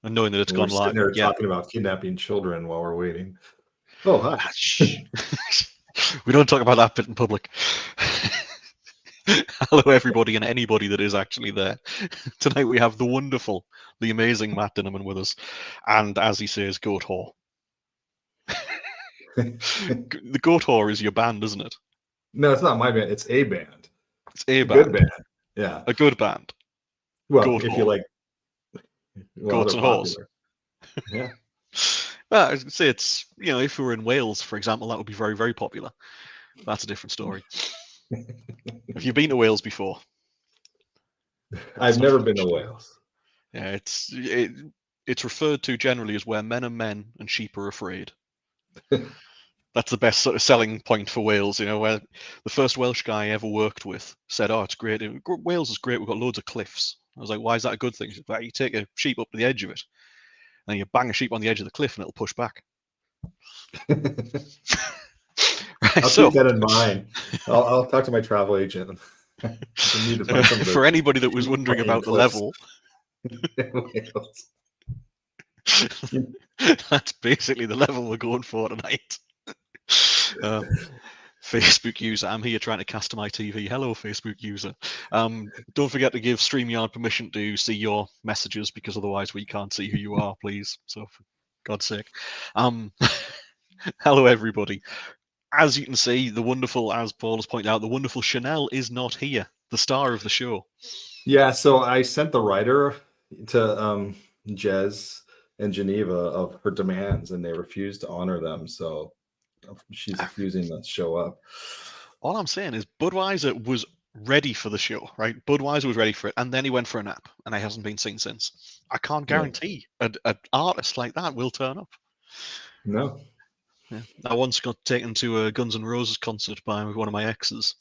and knowing that it's And we're gone sitting live. there Yeah. talking about kidnapping children while we're waiting. Oh, hi. Shh. We don't talk about that bit in public. Hello, everybody, and anybody that is actually there. Tonight we have the wonderful, the amazing Matt Dinniman with us, and as he says, Goat Whore. The Goat Whore is your band, isn't it? No, it's not my band. It's a band. It's a A good band, band. Yeah. a good band. Well, Goat if you Whore, like, well, goats they're and whores. popular. Yeah. Well, I'd say it's, if we were in Wales, for example, that would be very, very popular. That's a different story. Have you been to Wales before? I've never been to Wales. Yeah, it's referred to generally as where men are men and sheep are afraid. That's the best sort of selling point for Wales, where the first Welsh guy I ever worked with said, "Oh, it's great. Wales is great. We've got loads of cliffs." I was like, "Why is that a good thing?" He said, "Well, you take a sheep up to the edge of it, and you bang a sheep on the edge of the cliff, and it'll push back." Right, I'll so keep that in mind. I'll talk to my travel agent. I need to find some of for the anybody that was wondering about the cliffs level, in Wales. that's basically the level we're going for tonight. Facebook user, I'm here trying to cast to my TV. Hello, Facebook user. Don't forget to give StreamYard permission to see your messages, because otherwise we can't see who you are, please. So, for God's sake. Hello, everybody. As you can see, the wonderful, as Paul has pointed out, the wonderful Chanel is not here, the star of the show. Yeah, so I sent the writer to Jez in Geneva of her demands, and they refused to honor them. So she's refusing to show up. All I'm saying is Budweiser was ready for the show, right? Budweiser was ready for it, and then he went for a nap, and he hasn't been seen since. I can't guarantee an artist like that will turn up. No. Yeah. I once got taken to a Guns N' Roses concert by one of my exes,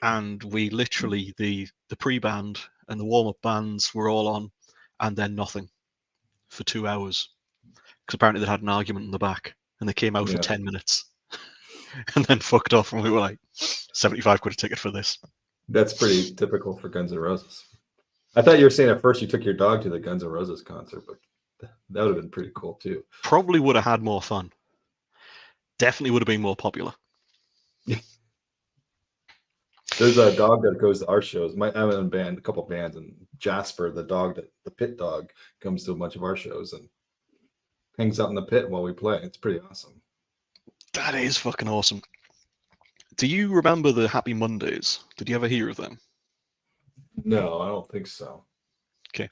and we literally the pre-band and the warm-up bands were all on, and then nothing for 2 hours, because apparently they had an argument in the back, and they came out for 10 minutes, and then fucked off, and we were like, 75 quid a ticket for this. That's pretty typical for Guns N' Roses. I thought you were saying at first you took your dog to the Guns N' Roses concert, but that would have been pretty cool too. Probably would have had more fun. Definitely would have been more popular. There's a dog that goes to our shows. I'm in a band, a couple bands, and Jasper, the pit dog, comes to a bunch of our shows and hangs out in the pit while we play. It's pretty awesome. That is fucking awesome. Do you remember the Happy Mondays? Did you ever hear of them? No, I don't think so. Okay.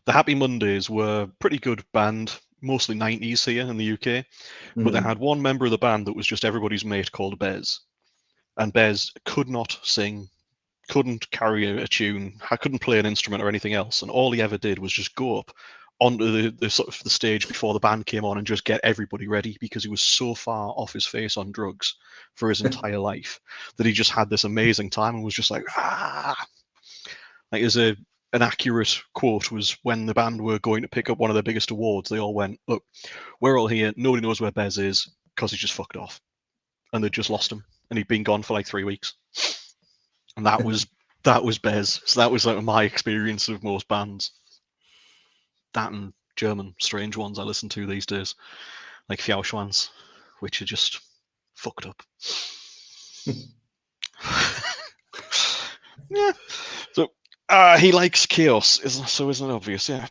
The Happy Mondays were a pretty good band, mostly 90s here in the UK, but they had one member of the band that was just everybody's mate called Bez. And Bez could not sing, couldn't carry a tune, couldn't play an instrument or anything else, and all he ever did was just go up onto the sort of the stage before the band came on and just get everybody ready, because he was so far off his face on drugs for his entire life that he just had this amazing time and was just like, ah. Like, there's an accurate quote was when the band were going to pick up one of their biggest awards, they all went, "Look, we're all here, nobody knows where Bez is because he just fucked off," and they just lost him, and he'd been gone for like 3 weeks, and that was Bez. So that was like my experience of most bands. That and German strange ones I listen to these days, like Fjauschwanz, which are just fucked up. Yeah. So he likes chaos, isn't it obvious? Yeah.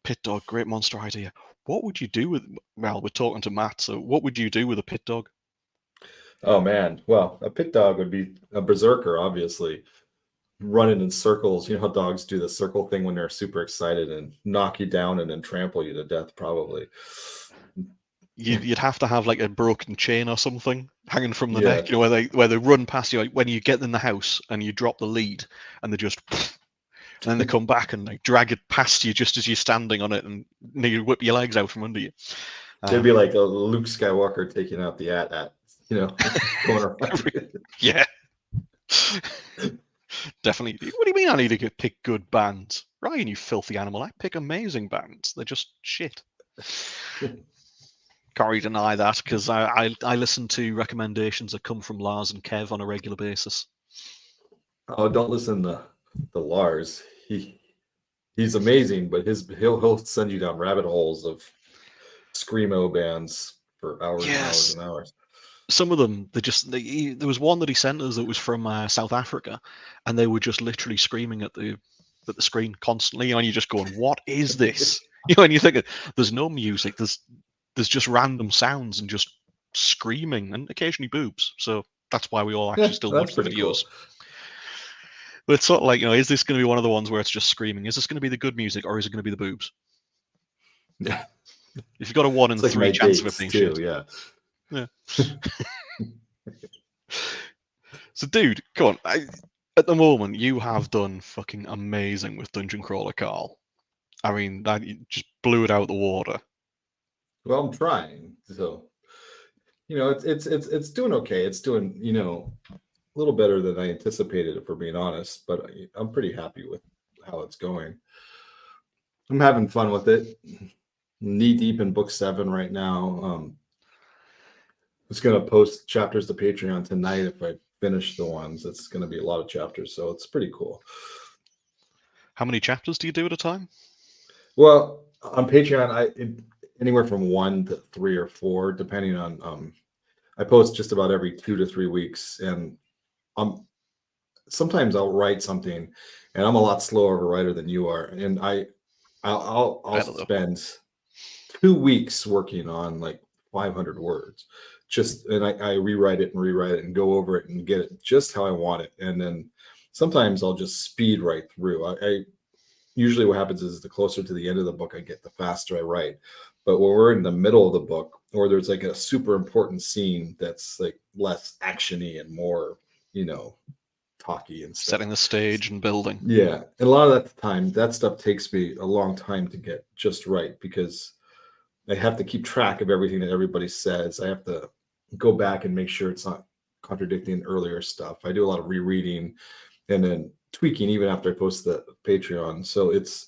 Pit dog, great monster idea. What would you do with? Well, we're talking to Matt. So what would you do with a pit dog? Oh man, well, a pit dog would be a berserker, obviously, running in circles. You know how dogs do the circle thing when they're super excited and knock you down and then trample you to death, probably. You'd have to have like a broken chain or something hanging from the Yeah. neck, where they run past you, like when you get in the house and you drop the lead, and they just, and then they come back and like drag it past you just as you're standing on it, and you whip your legs out from under you. It'd be like a Luke Skywalker taking out the AT-AT, going around. Yeah. Definitely. What do you mean I need to pick good bands? Ryan, you filthy animal. I pick amazing bands. They're just shit. Can't really deny that, because I listen to recommendations that come from Lars and Kev on a regular basis. Oh, don't listen to Lars. He's amazing, but he'll send you down rabbit holes of screamo bands for hours and hours Yes, and hours. some of them there was one that he sent us that was from South Africa, and they were just literally screaming at the screen constantly, and you're just going, "What is this?" And you think there's no music, there's just random sounds and just screaming, and occasionally boobs. So that's why we all actually Yeah, still that's watch the pretty videos. cool. But it's sort of like, is this going to be one of the ones where it's just screaming? Is this going to be the good music, or is it going to be the boobs? Yeah, If you've got a 1 in it's like 3 my chance of it dates being too. shit, Yeah. yeah. So, dude, come on. At the moment, you have done fucking amazing with Dungeon Crawler Carl. I mean, that you just blew it out of the water. Well, I'm trying. So it's doing okay. It's doing a little better than I anticipated, if we're being honest. But I'm pretty happy with how it's going. I'm having fun with it. Knee deep in book 7 right now. It's gonna post chapters to Patreon tonight if I finish the ones. It's gonna be a lot of chapters, so it's pretty cool. How many chapters do you do at a time? Well, on Patreon, anywhere from 1 to 3 or 4, depending on. I post just about every 2 to 3 weeks, and I'm sometimes I'll write something, and I'm a lot slower of a writer than you are, and I'll Better though. spend 2 weeks working on like 500 words, and I rewrite it and go over it and get it just how I want it, and then sometimes I'll just speed right through. I usually what happens is the closer to the end of the book I get, the faster I write. But when we're in the middle of the book, or there's like a super important scene that's like less actiony and more, talky and stuff. Setting the stage and building. Yeah, and a lot of that stuff takes me a long time to get just right because I have to keep track of everything that everybody says. I have to go back and make sure it's not contradicting earlier stuff. I do a lot of rereading and then tweaking even after I post the Patreon. So it's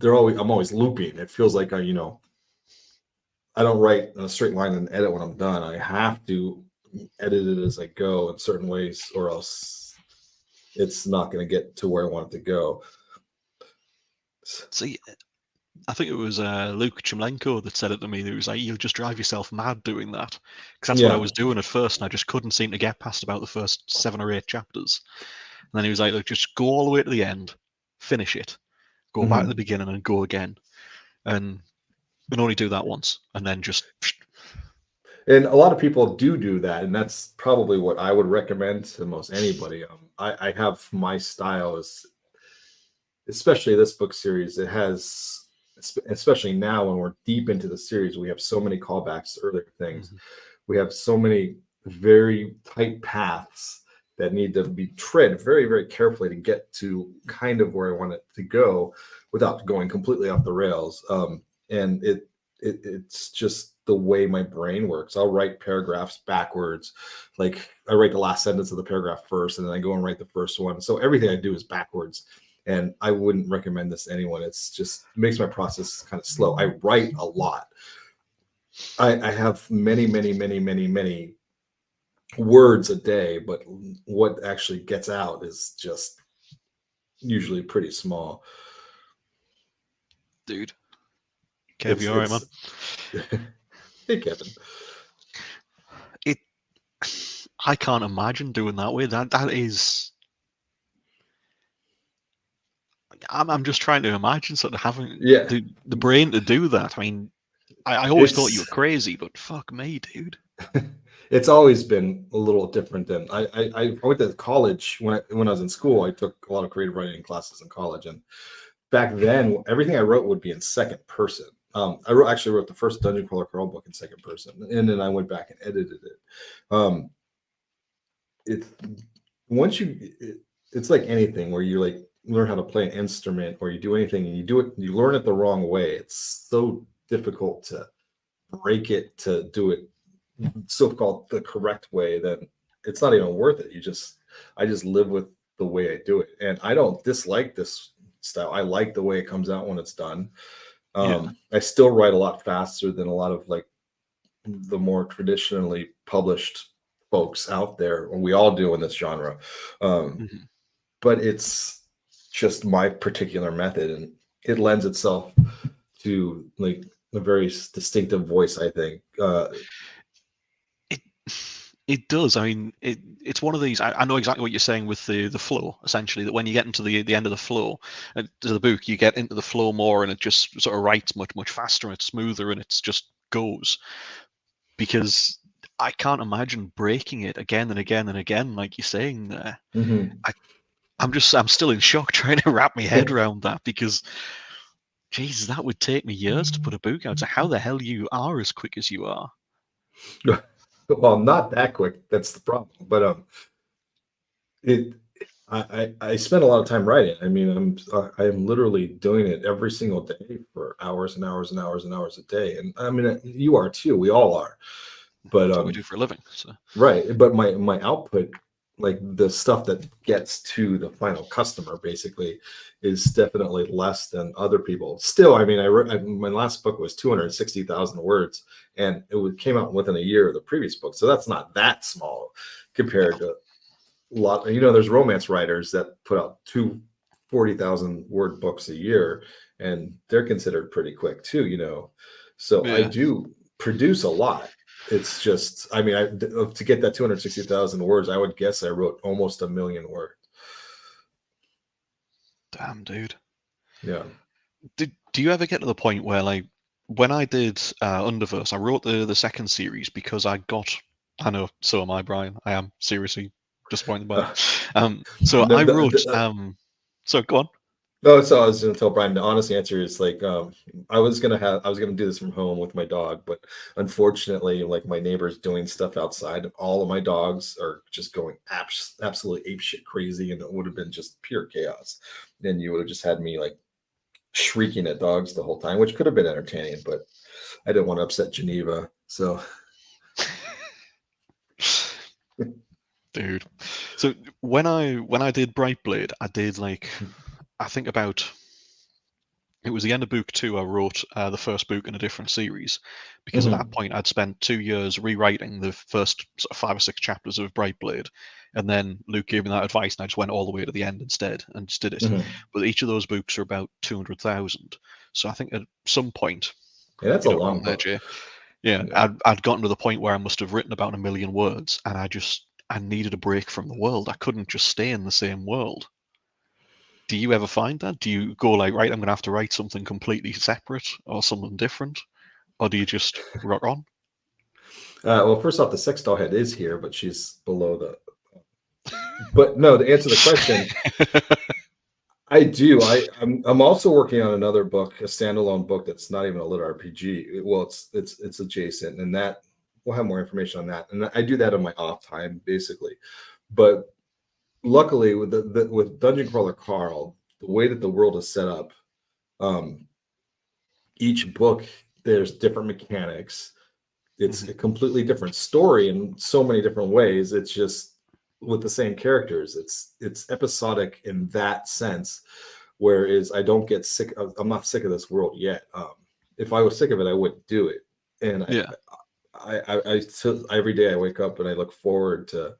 I'm always looping. It feels like I don't write in a straight line and edit when I'm done. I have to edit it as I go in certain ways, or else it's not going to get to where I want it to go. See, I think it was Luke Chimlenko that said it to me. That was like, "You'll just drive yourself mad doing that," because that's what I Yeah. was doing at first, and I just couldn't seem to get past about the first 7 or 8 chapters. And then he was like, "Look, just go all the way to the end, finish it, go back to the beginning, and go again, and only do that once, and then just." And a lot of people do that, and that's probably what I would recommend to most anybody. I have my style is, especially this book series. It has, especially now when we're deep into the series, we have so many callbacks to earlier things. Mhm. We have so many very tight paths that need to be tread very, very carefully to get to kind of where I want it to go without going completely off the rails. And it's just the way my brain works. I'll write paragraphs backwards. Like I write the last sentence of the paragraph first, and then I go and write the first one. So everything I do is backwards. And I wouldn't recommend this to anyone. It's just it makes my process kind of slow. I write a lot. I have many, many, many, many, many words a day, but what actually gets out is just usually pretty small. Dude, Kev, It's you all right, man? it's Hey Kevin. It. I can't imagine doing that way. That is. I'm just trying to imagine sort of having Yeah, the brain to do that. I mean, I always thought you were it's crazy, but fuck me, dude. it's always been a little different than I went to college when I was in school. I took a lot of creative writing classes in college, and back then everything I wrote would be in second person. Actually wrote the first Dungeon Crawler Carl book in second person, and then I went back and edited it. Um, it once it's like anything where you like learn how to play an instrument or you do anything and you learn it the wrong way. It's so difficult to break it to do it so-called the correct way. Then it's not even worth it. I just live with the way I do it, and I don't dislike this style. I like the way it comes out when it's done. Yeah. I still write a lot faster than a lot of like the more traditionally published folks out there. We all do in this genre. Um, Mhm. but just my particular method, and it lends itself to like a very distinctive voice, I think. It it does. I mean, it's one of these. I know exactly what you're saying with the flow. Essentially, that when you get into the end of the flow to the book, you get into the flow more, and it just sort of writes much faster, and it's smoother, and it's just goes. Because I can't imagine breaking it again and again and again, like you're saying there. I'm still in shock trying to wrap my head around that, because Jesus, that would take me years to put a book out. So how the hell you are as quick as you are? Well, not that quick. That's the problem. But I spend a lot of time writing. I mean, I'm literally doing it every single day for hours and hours and hours and hours a day. And I mean, you are too. We all are. But That's what we do for a living. So right. But my output, like the stuff that gets to the final customer, basically, is definitely less than other people. Still, I mean, my last book was 260,000 words, and came out within a year of the previous book. So that's not that small compared to a lot. There's romance writers that put out 40,000 word books a year, and they're considered pretty quick too. So I yeah. do produce a lot. It's just, I mean, to get that 260,000 words, I would guess I wrote almost 1 million words. Damn, dude. Yeah. Do you ever get to the point where, like, when I did Underverse, I wrote the second series because I know, so am I, Brian. I am seriously disappointed by that. So I wrote. So go on. No, so I was going to tell Brian. The honest answer is like I was gonna do this from home with my dog, but unfortunately, like my neighbor's doing stuff outside. All of my dogs are just going absolutely apeshit crazy, and it would have been just pure chaos. And you would have just had me like shrieking at dogs the whole time, which could have been entertaining, but I didn't want to upset Geneva. So, dude. So when I did Brightblade, I did like, I think about, it was the end of book 2. I wrote the first book in a different series, because at that point I'd spent 2 years rewriting the first sort of 5 or 6 chapters of Brightblade, and then Luke gave me that advice, and I just went all the way to the end instead and just did it. But each of those books are about 200,000. So I think at some point, yeah, that's a long book. Jay, I'd gotten to the point where I must have written about 1 million words, and I needed a break from the world. I couldn't just stay in the same world. Do you ever find that? Do you go like, right, I'm going to have to write something completely separate or something different? Or do you just rock on? Well, first off, the sex doll head is here, but she's below the. But no, to answer the question, I do. I'm also working on another book, a standalone book that's not even a lit RPG. Well, it's adjacent, and that we'll have more information on that. And I do that on my off time, basically. But luckily, with Dungeon Crawler Carl, the way that the world is set up, each book there's different mechanics. It's a completely different story in so many different ways. It's just with the same characters. It's episodic in that sense. Whereas I don't get sick of, I'm not sick of this world yet. If I was sick of it, I wouldn't do it. And I every day I wake up and I look forward to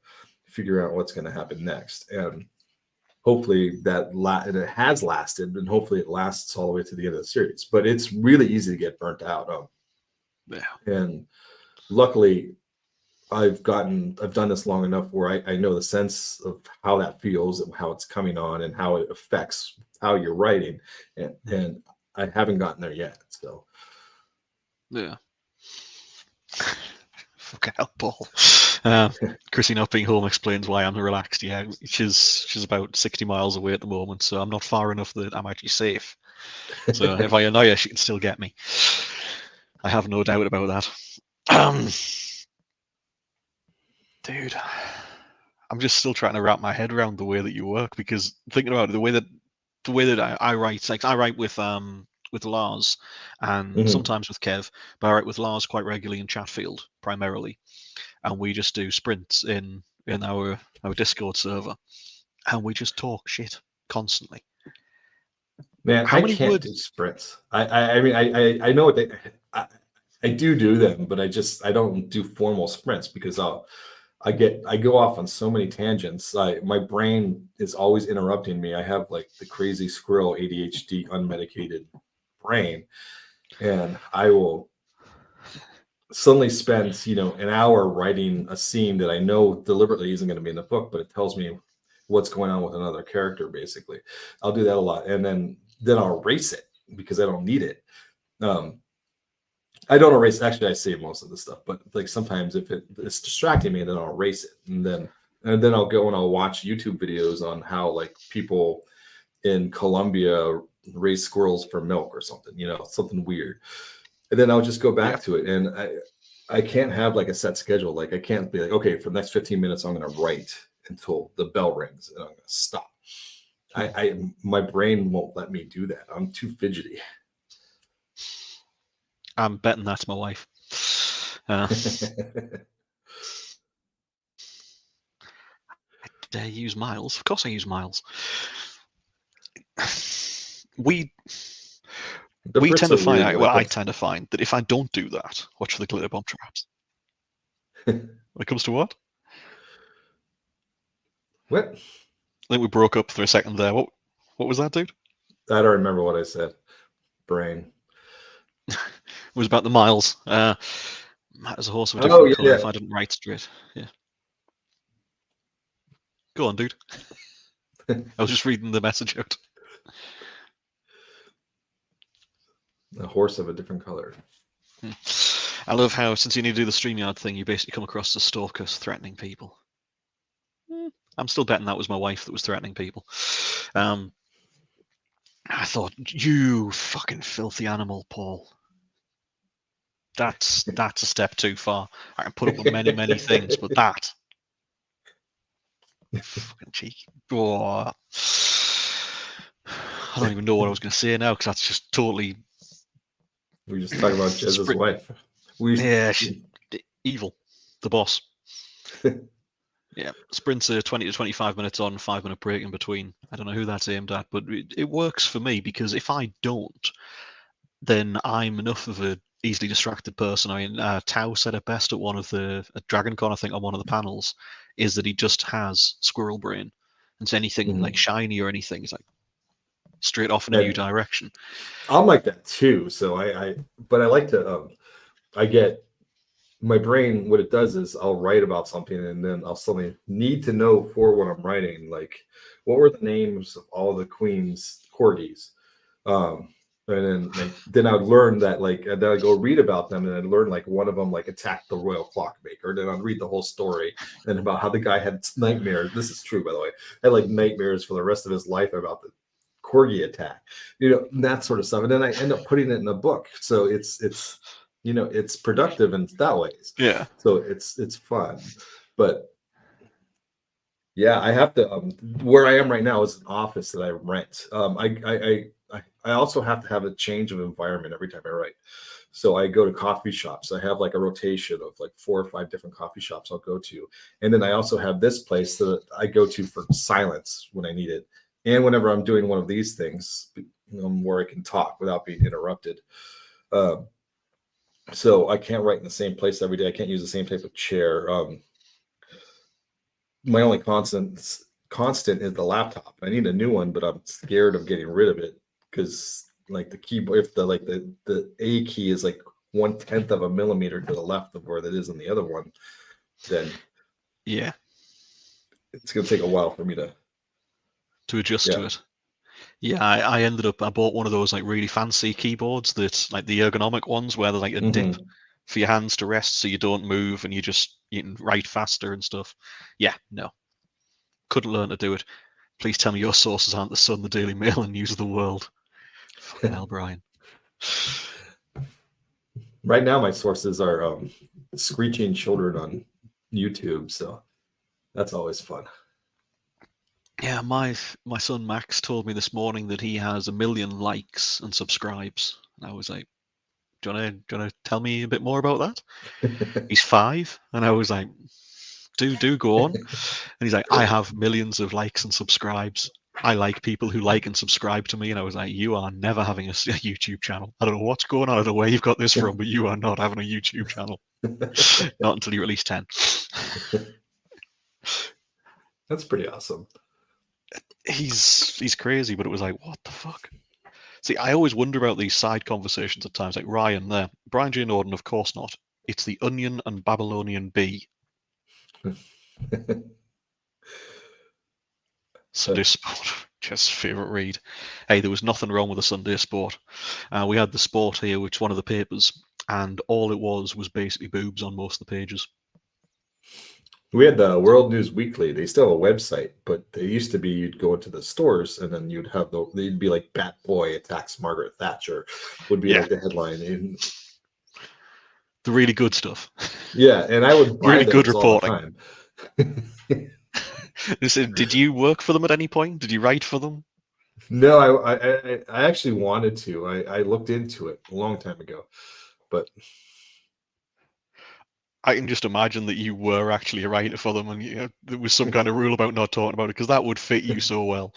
figure out what's going to happen next. And hopefully and it has lasted, and hopefully it lasts all the way to the end of the series. But it's really easy to get burnt out. And luckily, I've done this long enough where I know the sense of how that feels and how it's coming on and how it affects how you're writing. And I haven't gotten there yet. So yeah. Fucking hell, Paul. Chrissy not being home explains why I'm relaxed. Yeah, she's about 60 miles away at the moment, so I'm not far enough that I'm actually safe. So if I annoy her, she can still get me. I have no doubt about that. Dude, I'm just still trying to wrap my head around the way that you work, because thinking about it, the way that I write, like I write with Lars and sometimes with Kev, but I write with Lars quite regularly in Chatfield primarily, and we just do sprints in our Discord server, and we just talk shit constantly. Man, I can't do sprints. I mean, I know what I do them, but I don't do formal sprints because I go off on so many tangents. My brain is always interrupting me. I have like the crazy squirrel ADHD unmedicated brain, and I will suddenly spend an hour writing a scene that I know deliberately isn't going to be in the book, but it tells me what's going on with another character. Basically, I'll do that a lot, and then I'll erase it because I don't need it. I don't erase. Actually, I save most of the stuff, but like sometimes if it's distracting me, then I'll erase it, and then I'll go and I'll watch YouTube videos on how like people in Colombia raise squirrels for milk or something, something weird, and then I'll just go back to it. And I can't have like a set schedule. Like I can't be like, okay, for the next 15 minutes, I'm going to write until the bell rings, and I'm going to stop. My brain won't let me do that. I'm too fidgety. I'm betting that's my wife. Did I use miles? Of course I use miles. We tend to find, I tend to find that if I don't do that, watch for the glitter bomb traps. When it comes to what? What? I think we broke up for a second there. What was that, dude? I don't remember what I said. Brain. It was about the miles. Matt is a horse of a different color. If I didn't write straight. Yeah. Go on, dude. I was just reading the message out. A horse of a different color. I love how, since you need to do the StreamYard thing, you basically come across the stalkers threatening people. I'm still betting that was my wife that was threatening people. I thought, you fucking filthy animal, Paul. That's a step too far. I can put up with many, many things, but that. Fucking cheeky. Oh. I don't even know what I was going to say now, because that's just totally... We just talking about Jez's wife. Evil. The boss. Yeah, sprints are 20 to 25 minutes on, 5-minute break in between. I don't know who that's aimed at, but it works for me, because if I don't, then I'm enough of a easily distracted person. I mean, Tao said it best at JordanCon, I think, on one of the panels, is that he just has squirrel brain. And so anything like shiny or anything is like straight off in a new direction. I'm like that too. So but I like to, I get my brain, what it does is I'll write about something and then I'll suddenly need to know for what I'm writing, like what were the names of all the queen's corgis? And then I'd learn that, like, and then I'd go read about them, and I'd learn like one of them like attacked the royal clockmaker. Then I'd read the whole story and about how the guy had nightmares. This is true, by the way. Had like nightmares for the rest of his life about the corgi attack, that sort of stuff. And then I end up putting it in a book. So it's productive in that ways. Yeah. So it's fun, but yeah, I have to. Where I am right now is an office that I rent. I also have to have a change of environment every time I write. So I go to coffee shops. I have like a rotation of like 4 or 5 different coffee shops I'll go to. And then I also have this place that I go to for silence when I need it. And whenever I'm doing one of these things, where I can talk without being interrupted. So I can't write in the same place every day. I can't use the same type of chair. My only constant is the laptop. I need a new one, but I'm scared of getting rid of it. Because like the keyboard, if the A key is like 1/10 of a millimeter to the left of where that is in the other one, then yeah, it's gonna take a while for me to adjust to it. Yeah, I bought one of those like really fancy keyboards that's like the ergonomic ones where there's like a dip for your hands to rest so you don't move and you can write faster and stuff. Yeah, no, couldn't learn to do it. Please tell me your sources aren't the Sun, the Daily Mail, and News of the World. Fucking hell, Brian. Right now, my sources are screeching children on YouTube, so that's always fun. Yeah, my son Max told me this morning that he has 1 million likes and subscribes. And I was like, do you want to tell me a bit more about that? He's 5, and I was like, do go on. And he's like, I have millions of likes and subscribes. I like people who like and subscribe to me. And I was like, you are never having a YouTube channel. I don't know what's going on. I don't know where you've got this from, but you are not having a YouTube channel. Not until you're at least 10. That's pretty awesome. He's crazy, but it was like, what the fuck? See, I always wonder about these side conversations at times, like Ryan there. Brian J. Norden, of course not. It's the Onion and Babylonian Bee. Sunday Sport, just favourite read. Hey, there was nothing wrong with the Sunday Sport. We had the Sport here, which is one of the papers, and all it was basically boobs on most of the pages. We had the World News Weekly. They still have a website, but they used to be you'd go into the stores and then you'd have they'd be like Bat Boy attacks Margaret Thatcher would be like the headline. And the really good stuff. Yeah, and I would buy really good those all reporting. the time. Did you work for them at any point? Did you write for them? No, I actually wanted to. I looked into it a long time ago, but I can just imagine that you were actually a writer for them, and there was some kind of rule about not talking about it because that would fit you so well.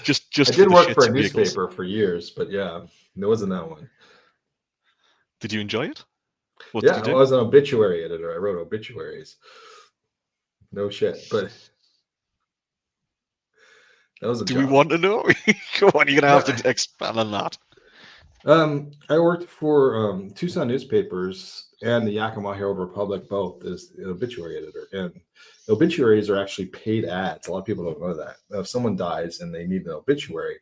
Just I did work for a newspaper for years, but yeah, it wasn't that one. Did you enjoy it? What did you do? I was an obituary editor. I wrote obituaries. No shit, but that was a job. Do we want to know? Come on, you're gonna have to expand on that. I worked for Tucson newspapers and the Yakima Herald Republic both as an obituary editor. And obituaries are actually paid ads. A lot of people don't know that. If someone dies and they need an obituary,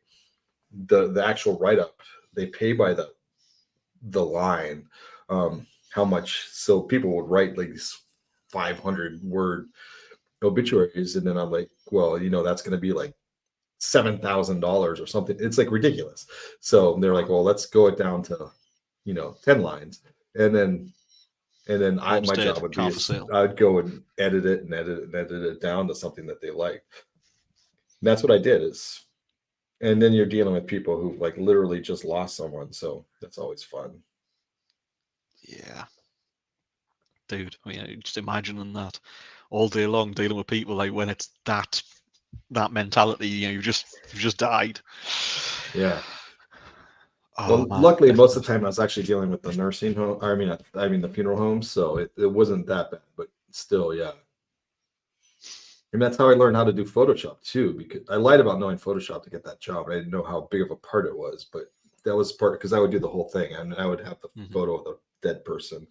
the actual write-up, they pay by the line, how much. So people would write like these 500-word obituaries, and then I'm like, well, that's going to be like $7,000 or something. It's like ridiculous. So they're like, well, let's go it down to 10 lines, and then my job would be I'd go and edit it down to something that they liked. And that's what I did. And then you're dealing with people who like literally just lost someone, so that's always fun. Yeah, dude. I mean, just imagining that all day long, dealing with people like when it's that mentality, you've just died. Yeah. Well, luckily, most of the time I was actually dealing with the nursing home. I mean the funeral homes, so it wasn't that bad, but still, yeah. And that's how I learned how to do Photoshop too, because I lied about knowing Photoshop to get that job. I didn't know how big of a part it was, but that was part because I would do the whole thing, and I would have the photo of the dead person.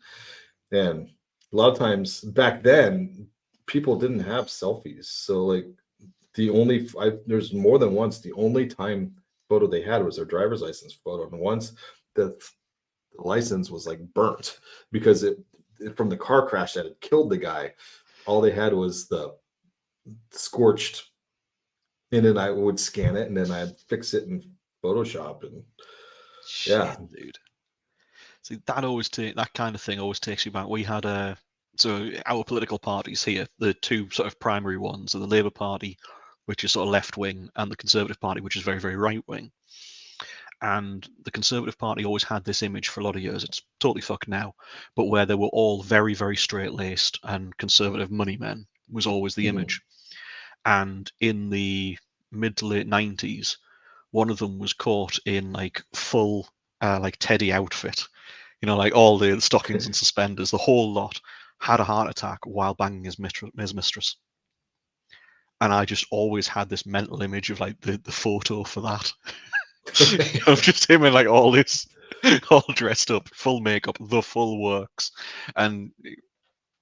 And a lot of times back then, people didn't have selfies, so like there's more than once the only time photo they had was their driver's license photo, and once the license was like burnt because it from the car crash that had killed the guy. All they had was the scorched, and then I would scan it and then I'd fix it in Photoshop, and yeah. Shit, dude. See, that kind of thing always takes you back. We had so our political parties here, the two sort of primary ones are the Labour Party, which is sort of left wing, and the Conservative Party, which is very, very right wing. And the Conservative Party always had this image for a lot of years. It's totally fucked now, but where they were all very, very straight laced and conservative money men was always the image. And in the mid to late 90s, one of them was caught in like full like Teddy outfit, like all the stockings and suspenders, the whole lot, had a heart attack while banging his mistress. And I just always had this mental image of like the photo for that. Of just him in like all this, all dressed up, full makeup, the full works. And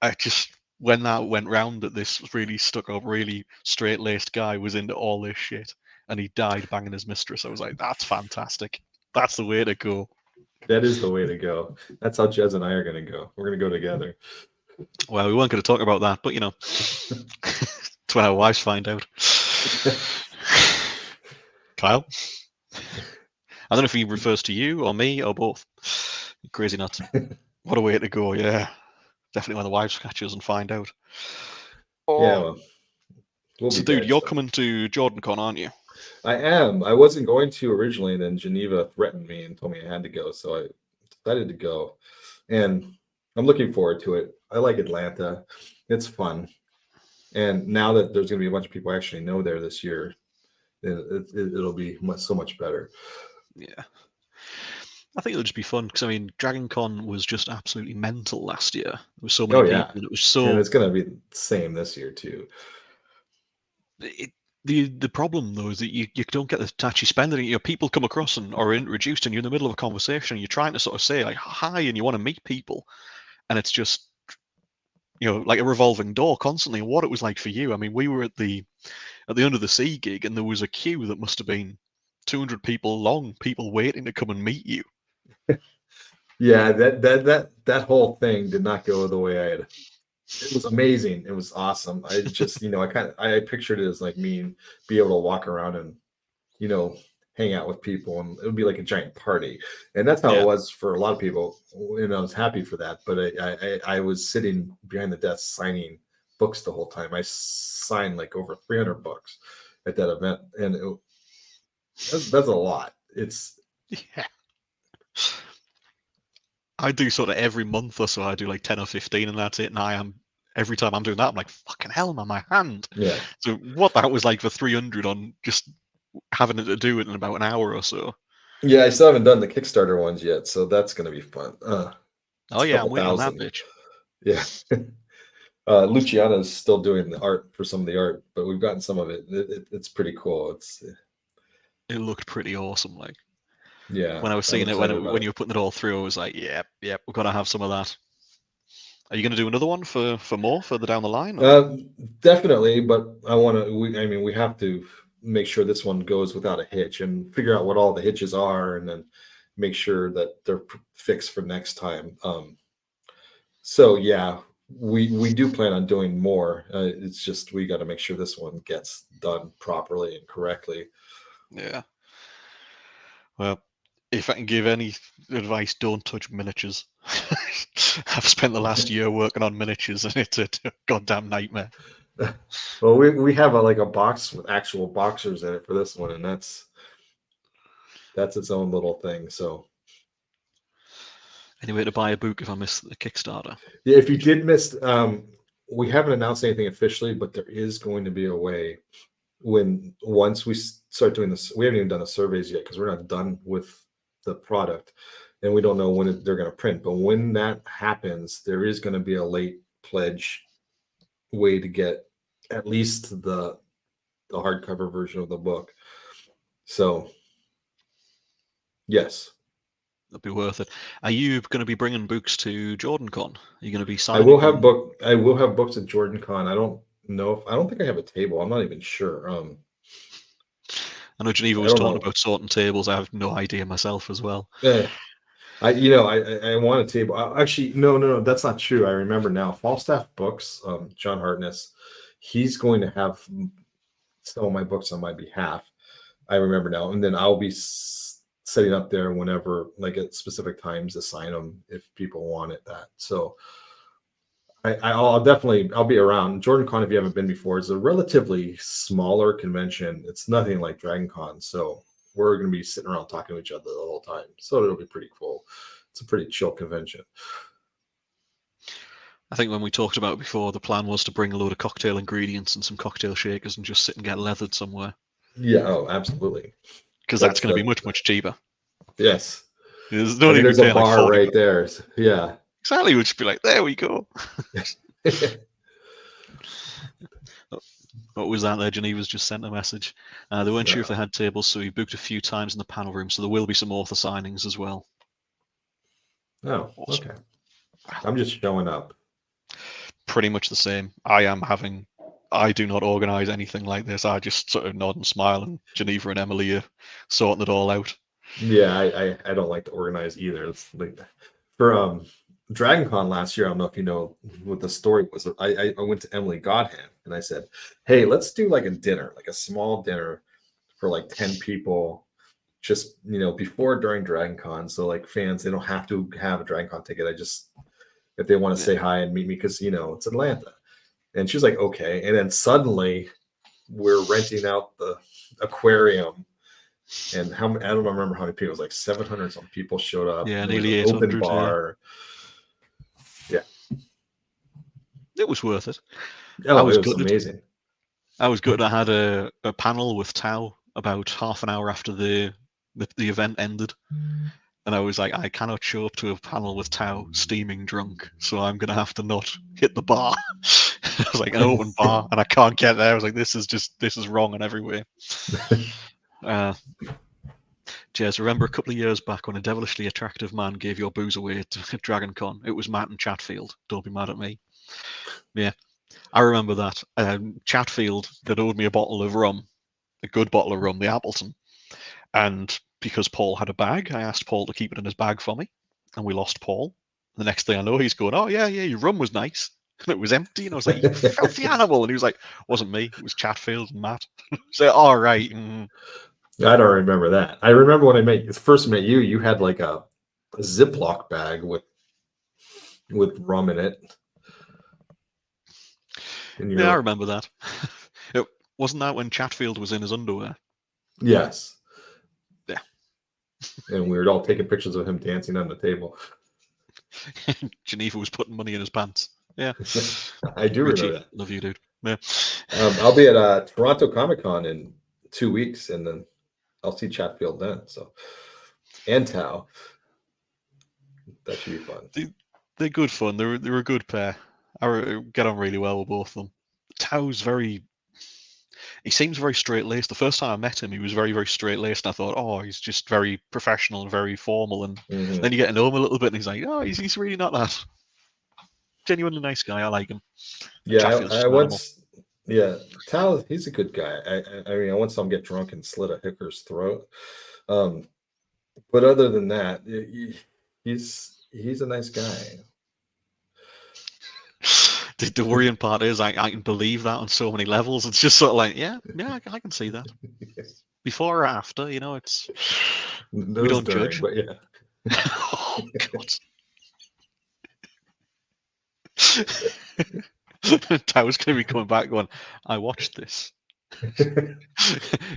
I just, when that went round that this really stuck up, really straight laced guy was into all this shit and he died banging his mistress, I was like, that's fantastic. That's the way to go. That is the way to go. That's how Jez and I are going to go. We're going to go together. Well, we weren't going to talk about that, but it's when our wives find out. Kyle? I don't know if he refers to you or me or both. Crazy nuts. What a way to go, yeah. Definitely when the wives catch us and find out. Yeah, well, so, dude, you're coming to JordanCon, aren't you? I am. I wasn't going to originally, then Geneva threatened me and told me I had to go, so I decided to go. And I'm looking forward to it. I like Atlanta. It's fun. And now that there's going to be a bunch of people I actually know there this year, it'll be so much better. Yeah. I think it'll just be fun because I mean, DragonCon was just absolutely mental last year. There were so many Oh people, yeah, and it was and so. it's gonna be the same this year too. The problem though is that you don't get to actually spend it. You know, people come across and are introduced, and you're in the middle of a conversation, and you're trying to sort of say like hi, and you want to meet people, and it's just like a revolving door constantly. And what it was like for you, I mean, we were at the Under the Sea gig, and there was a queue that must have been 200 people long, people waiting to come and meet you. Yeah, that whole thing did not go the way I had. It was amazing. It was awesome. I just, I pictured it as like me be able to walk around and, you know, hang out with people, and it would be like a giant party. And that's how it Yeah, was for a lot of people. And I was happy for that. But I was sitting behind the desk signing books the whole time. I signed like over 300 books at that event, and that's a lot. It's yeah. I do sort of every month or so. I do like 10 or 15, and that's it. And every time I'm doing that, I'm like, fucking hell, man, my hand. yeah. So what that was like for 300 on just having to do it in about an hour or so. Yeah, I still haven't done the Kickstarter ones yet, so that's gonna be fun. Oh It's a yeah, I'm couple waiting on that thousand. bitch. Yeah. Luciana's still doing the art for some of the art, but we've gotten some of it. It's pretty cool. It looked pretty awesome. Like Yeah, when I was I'm seeing it, excited about when it. you were putting it all through, I was like, yep, we've got to have some of that. Are you going to do another one for more further down the line, or? Uh, Definitely, but I want to. I mean, we have to make sure this one goes without a hitch and figure out what all the hitches are, and then make sure that they're fixed for next time. So yeah, we do plan on doing more. It's just we got to make sure this one gets done properly and correctly. Yeah. Well, if I can give any advice, don't touch miniatures. I've spent the last year working on miniatures, and it's a goddamn nightmare. Well, we have like a box with actual boxers in it for this one, and that's its own little thing. So Anyway, to buy a book if I miss the Kickstarter. yeah, if you did miss, we haven't announced anything officially, but there is going to be a way when once we start doing this. We haven't even done the surveys yet because we're not done with the product, and we don't know when they're going to print. But when that happens, there is going to be a late pledge way to get at least the hardcover version of the book. So yes. That'd be worth it. Are you going to be bringing books to JordanCon? Are you going to be I will signing have them? I will have books at JordanCon. I don't know if I don't think I have a table. I'm not even sure. I know Geneva I was don't talking know. about sorting tables. I have no idea myself as well. Eh, I want a table. Actually, no, that's not true. I remember now. Falstaff Books, John Hartness, he's going to have some of my books on my behalf. I remember now, and then I'll be setting up there whenever, like at specific times, to sign them if people want it. That so. I'll be around. JordanCon, if you haven't been before, is a relatively smaller convention. It's nothing like DragonCon, so we're going to be sitting around talking to each other the whole time. So it'll be pretty cool. It's a pretty chill convention. I think when we talked about it before, the plan was to bring a load of cocktail ingredients and some cocktail shakers and just sit and get leathered somewhere. Yeah, oh, absolutely. Because that's That's going to be the much, much cheaper. yes. There's I no mean, need to be there's a paying like bar 40. right there. Yeah. Exactly, we'll just be like, there we go. What was that there? Geneva's just sent a message. They weren't sure if they had tables, so we booked a few times in the panel room, so there will be some author signings as well. Oh, Awesome. okay. I'm just showing up. Pretty much the same. I do not organise anything like this. I just sort of nod and smile, and Geneva and Emily are sorting it all out. Yeah, I don't like to organize either. It's like for DragonCon last year. I don't know if you know what the story was. I went to Emily Godham and I said, "Hey, let's do like a dinner, like a small dinner for like 10 people, just before during DragonCon. So like fans, they don't have to have a DragonCon ticket. I just if they want to say hi and meet me because it's Atlanta." And she's like, "Okay." And then suddenly we're renting out the aquarium. And I don't remember how many people. It was like 700 some people showed up. Yeah, And there was an nearly open 800. Yeah, bar. Yeah. it was worth it. I Oh, was it was gutted. amazing. I was gutted. I had a panel with Tao about half an hour after the event ended, And I was like, I cannot show up to a panel with Tao steaming drunk, so I'm gonna have to not hit the bar. I was like, an open bar, and I can't get there. I was like, this is wrong in every way. Jez, remember a couple of years back when a devilishly attractive man gave your booze away at DragonCon? It was Matt and Chatfield. Don't be mad at me. Yeah, I remember that. Chatfield had owed me a bottle of rum, a good bottle of rum, the Appleton. And because Paul had a bag, I asked Paul to keep it in his bag for me. And we lost Paul. The next thing I know, he's going, oh, yeah, your rum was nice. And it was empty. And I was like, you filthy animal. And he was like, wasn't me. It was Chatfield and Matt. So, all right. I don't remember that. I remember when I first met you, you had like a Ziploc bag with rum in it. Yeah, I remember that. It wasn't that when Chatfield was in his underwear? Yes. Yeah. And we were all taking pictures of him dancing on the table. Geneva was putting money in his pants. Yeah. I do Richie, remember that. Love you, dude. Yeah. I'll be at Toronto Comic-Con in 2 weeks, and then I'll see Chatfield then. So, and Tao. That should be fun. They're good fun. They're a good pair. I get on really well with both of them. Tao's he seems very straight-laced. The first time I met him, he was very, very straight-laced, and I thought, oh, he's just very professional and very formal. And then you get to know him a little bit, and he's like, oh, he's really not that. Genuinely nice guy. I like him. Yeah, I once. Yeah, Tao, he's a good guy. I mean, I once saw him get drunk and slit a hooker's throat. But other than that, he's a nice guy. The worrying part is I can believe that on so many levels. It's just sort of like, yeah, I can see that. Before or after, we don't judge. But yeah. Oh God. Tao's going to be coming back going, I watched this.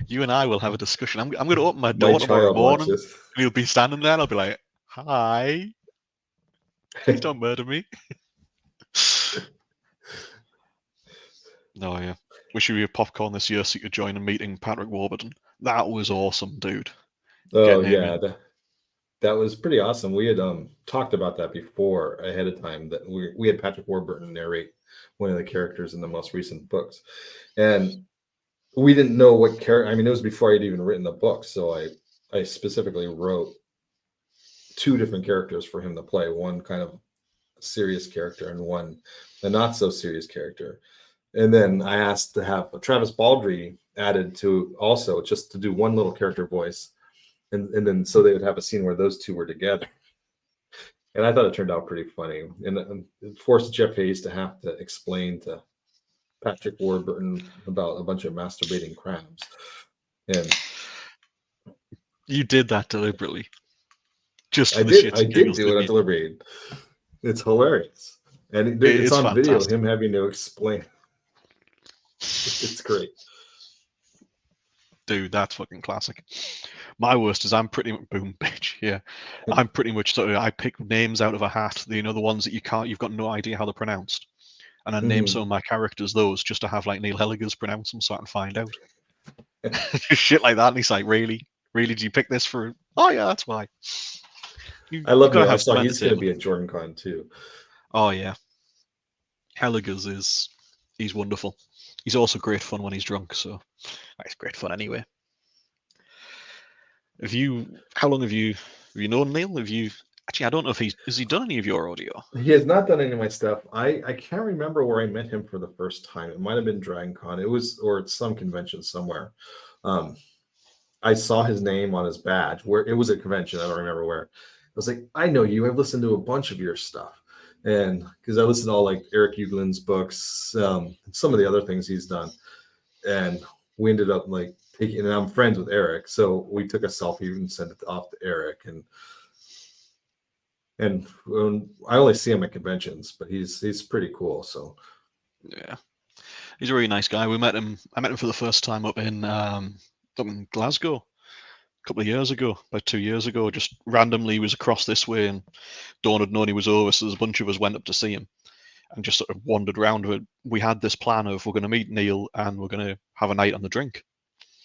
You and I will have a discussion. I'm going to open my door tomorrow morning, and he'll be standing there, and I'll be like, hi. Please don't murder me. No, yeah. Wish you were popcorn this year so you could join a meeting Patrick Warburton. That was awesome, dude. Oh, yeah. That was pretty awesome. We had talked about that before ahead of time, that we had Patrick Warburton narrate one of the characters in the most recent books. And we didn't know what character. I mean, it was before I'd even written the book. So I specifically wrote 2 different characters for him to play, one kind of serious character and one a not so serious character. And then I asked to have Travis Baldry added to also, just to do one little character voice. And then so they would have a scene where those 2 were together. And I thought it turned out pretty funny. And it forced Jeff Hayes to have to explain to Patrick Warburton about a bunch of masturbating crabs. And you did that deliberately. Just for I the did. shits I and did giggles, do it deliberately. It's hilarious. And it's on fantastic. video, him having to explain. It's great. Dude, that's fucking classic. My worst is I'm pretty much boom bitch. Yeah, I'm pretty much sort of, I pick names out of a hat. The ones that you've got no idea how they're pronounced, and I name some of my characters those just to have like Neil Helliger's pronounce them so I can find out. Shit like that. And he's like, really, did you pick this for? Oh yeah, that's why. I love Neil. I saw he's going to be at JordanCon too. Oh yeah, Helliger's he's wonderful. He's also great fun when he's drunk. So it's great fun anyway. How long have you known Neil? Actually, I don't know if has he done any of your audio? He has not done any of my stuff. I can't remember where I met him for the first time. It might have been DragonCon. It was, or at some convention somewhere. I saw his name on his badge. Where it was a convention, I don't remember where. I was like, I know you. I've listened to a bunch of your stuff, and because I listened to all like Eric Ueglin's books, some of the other things he's done, and we ended up like taking. And I'm friends with Eric, so we took a selfie and sent it off to Eric, and I only see him at conventions, but he's pretty cool. So yeah, he's a really nice guy. I met him for the first time up in Glasgow a couple of years ago, about 2 years ago. Just randomly, he was across this way, and Dawn had known he was over, so there's a bunch of us went up to see him, and just sort of wandered around. We had this plan of we're going to meet Neil and we're going to have a night on the drink.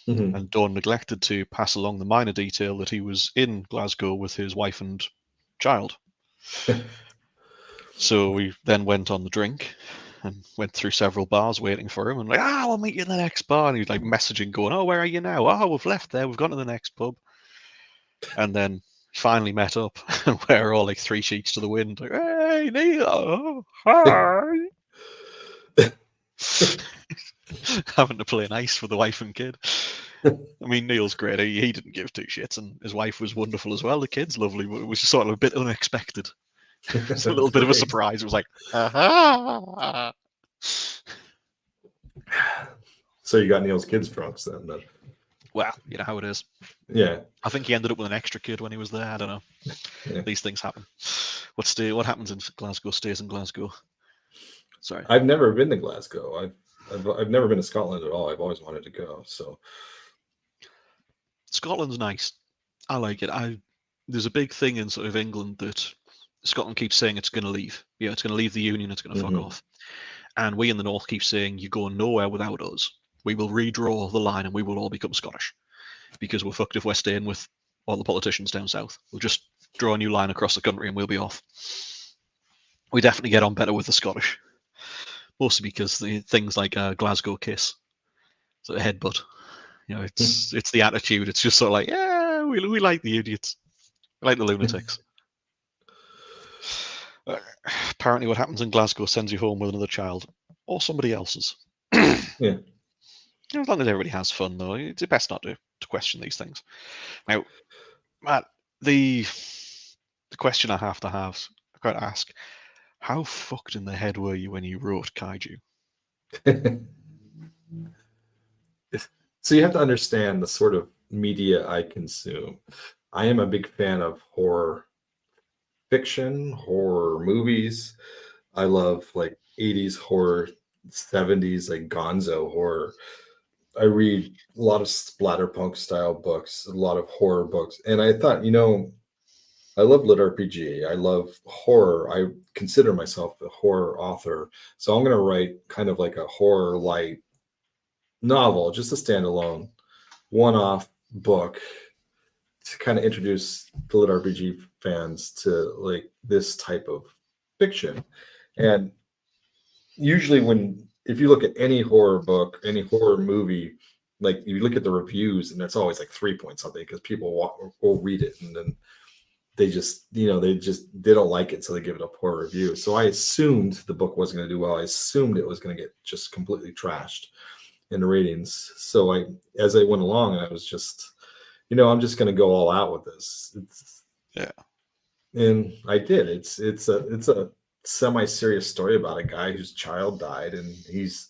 Mhm. And Dawn neglected to pass along the minor detail that he was in Glasgow with his wife and child. So we then went on the drink and went through several bars waiting for him. And like, I'll meet you in the next bar. And he's like messaging, going, "Oh, where are you now? Oh, we've left there. We've gone to the next pub." And then finally met up, and we're all like 3 sheets to the wind, like, "Hey, Neil, oh, hi." Having to play nice for the wife and kid. I mean, Neil's great. He didn't give two shits, and his wife was wonderful as well. The kid's lovely, but it was just sort of a bit unexpected. It's a little That's bit of a great. surprise. It was like, aha. So you got Neil's kids drunks then. Well, you know how it is. Yeah. I think he ended up with an extra kid when he was there. I don't know. Yeah. These things happen. What happens in Glasgow stays in Glasgow. Sorry. I've never been to Glasgow. I've never been to Scotland at all. I've always wanted to go. So Scotland's nice. I like it. There's a big thing in sort of England that Scotland keeps saying it's going to leave. Yeah, it's going to leave the Union. It's going to fuck off. And we in the North keep saying, you're going nowhere without us. We will redraw the line and we will all become Scottish. Because we're fucked if we're staying with all the politicians down south. We'll just draw a new line across the country and we'll be off. We definitely get on better with the Scottish. Mostly because the things like Glasgow kiss, so headbutt. You know, it's the attitude. It's just sort of like, yeah, we like the idiots. We like the lunatics. Apparently what happens in Glasgow sends you home with another child. Or somebody else's. Yeah. As long as everybody has fun, though, it's best not to question these things. Now, Matt, the question I have to ask, how fucked in the head were you when you wrote Kaiju? So you have to understand the sort of media I consume. I am a big fan of horror fiction, horror movies. I love like 80s horror, 70s like gonzo horror. I read a lot of splatterpunk style books, a lot of horror books. And I thought, I love lit RPG. I love horror. I consider myself a horror author. So I'm going to write kind of like a horror light novel, just a standalone one-off book to kind of introduce the lit RPG fans to like this type of fiction. And usually if you look at any horror book, any horror movie, like you look at the reviews and it's always like 3 point something because people will read it and then they don't like it, so they give it a poor review. So I assumed the book wasn't going to do well. I assumed it was going to get just completely trashed in the ratings. So as I went along, I was just, I'm just going to go all out with this. And I did. It's a semi-serious story about a guy whose child died, and he's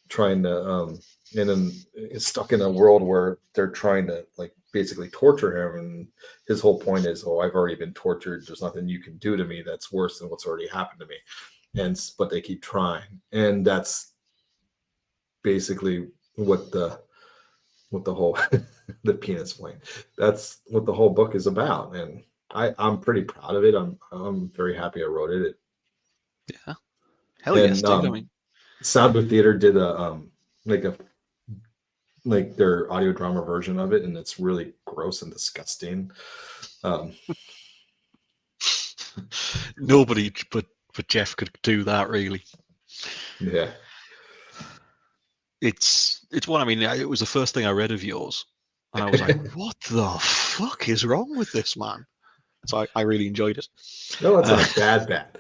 trying to and then is stuck in a world where they're trying to like basically torture him, and his whole point is, oh, I've already been tortured, there's nothing you can do to me that's worse than what's already happened to me. But they keep trying, and that's basically what the whole the penis flame, that's what the whole book is about. And I'm pretty proud of it. I'm very happy I wrote it. Yeah, hell yes, dude. I mean, Sound Booth Theater did like their audio drama version of it, and it's really gross and disgusting. Nobody but Jeff could do that, really. Yeah, it's one. I mean, it was the first thing I read of yours, and I was like, "What the fuck is wrong with this man?" So I really enjoyed it. No, it's not bad.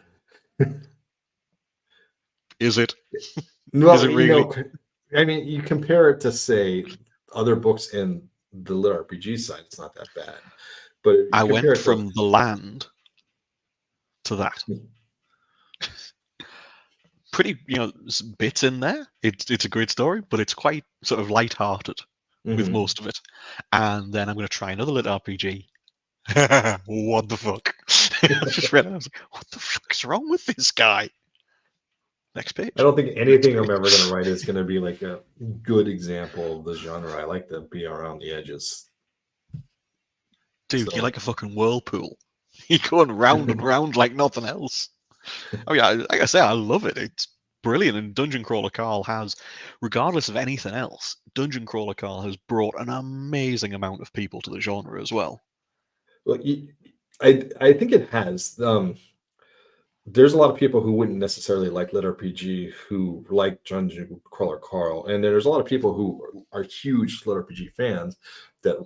Is it? Well, is it really? I mean, you compare it to say other books in the lit RPG side, it's not that bad. But I went from The Land to that. Pretty, bits in there. It's a great story, but it's quite sort of light-hearted with most of it. And then I'm going to try another lit RPG. What the fuck? I just read it. I was like, what the fuck is wrong with this guy? Next page. I don't think anything I'm ever going to write is going to be like a good example of the genre. I like to be around the edges. Dude, you're like a fucking whirlpool. You're going round and round like nothing else. Oh yeah, like I say, I love it. brilliant. And Dungeon Crawler Carl has, regardless of anything else, Dungeon Crawler Carl has brought an amazing amount of people to the genre as well. Well, I think it has. There's a lot of people who wouldn't necessarily like lit RPG who like Dungeon Crawler Carl, and there's a lot of people who are huge lit RPG fans that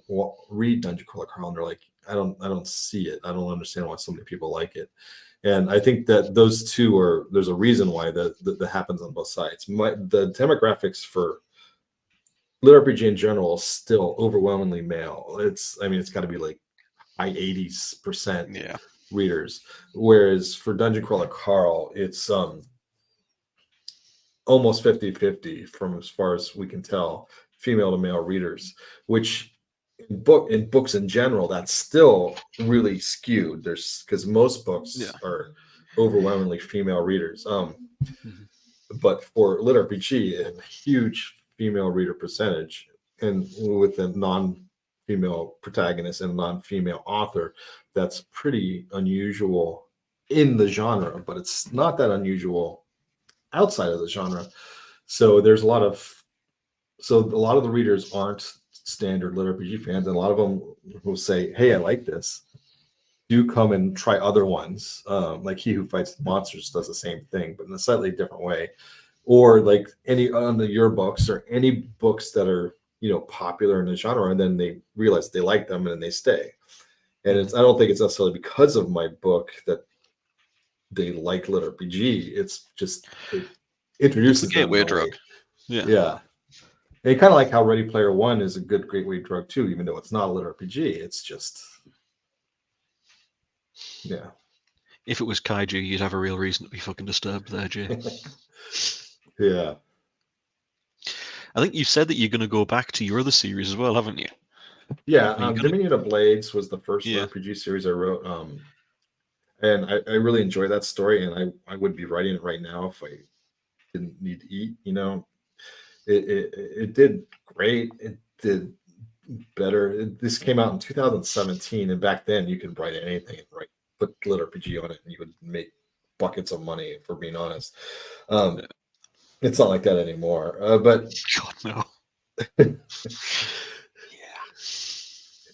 read Dungeon Crawler Carl, and they're like, I don't see it. I don't understand why so many people like it. And I think that those two are there's a reason why that happens on both sides. The demographics for lit RPG in general is still overwhelmingly male. It's got to be like high 80% Yeah. readers, whereas for Dungeon Crawler Carl, it's almost 50-50 from as far as we can tell, female to male readers, which in books in general, that's still really skewed. There's because most books are overwhelmingly female readers. But for lit RPG, a huge female reader percentage, and with a non-female protagonist and non-female author, that's pretty unusual in the genre, but it's not that unusual outside of the genre. So there's a lot of the readers aren't standard lit RPG fans, and a lot of them will say, "Hey, I like this." Do come and try other ones. Like He Who Fights the Monsters does the same thing, but in a slightly different way. Or like any on your books or any books that are popular in the genre, and then they realize they like them and then they stay. And I don't think it's necessarily because of my book that they like lit RPG. It's just it introduces them in a way. Yeah. And kind of like how Ready Player One is a good gateway drug too, even though it's not a lit RPG. It's just yeah. If it was kaiju, you'd have a real reason to be fucking disturbed there, Jay. Yeah. I think you said that you're going to go back to your other series as well, haven't you? Yeah, Dinniman of Blades was the first RPG series I wrote, and I really enjoy that story, and I would be writing it right now if I didn't need to eat. It did great. It did better. This came out in 2017, and back then you could write anything and put lit RPG on it, and you would make buckets of money. For being honest, it's not like that anymore. But God no.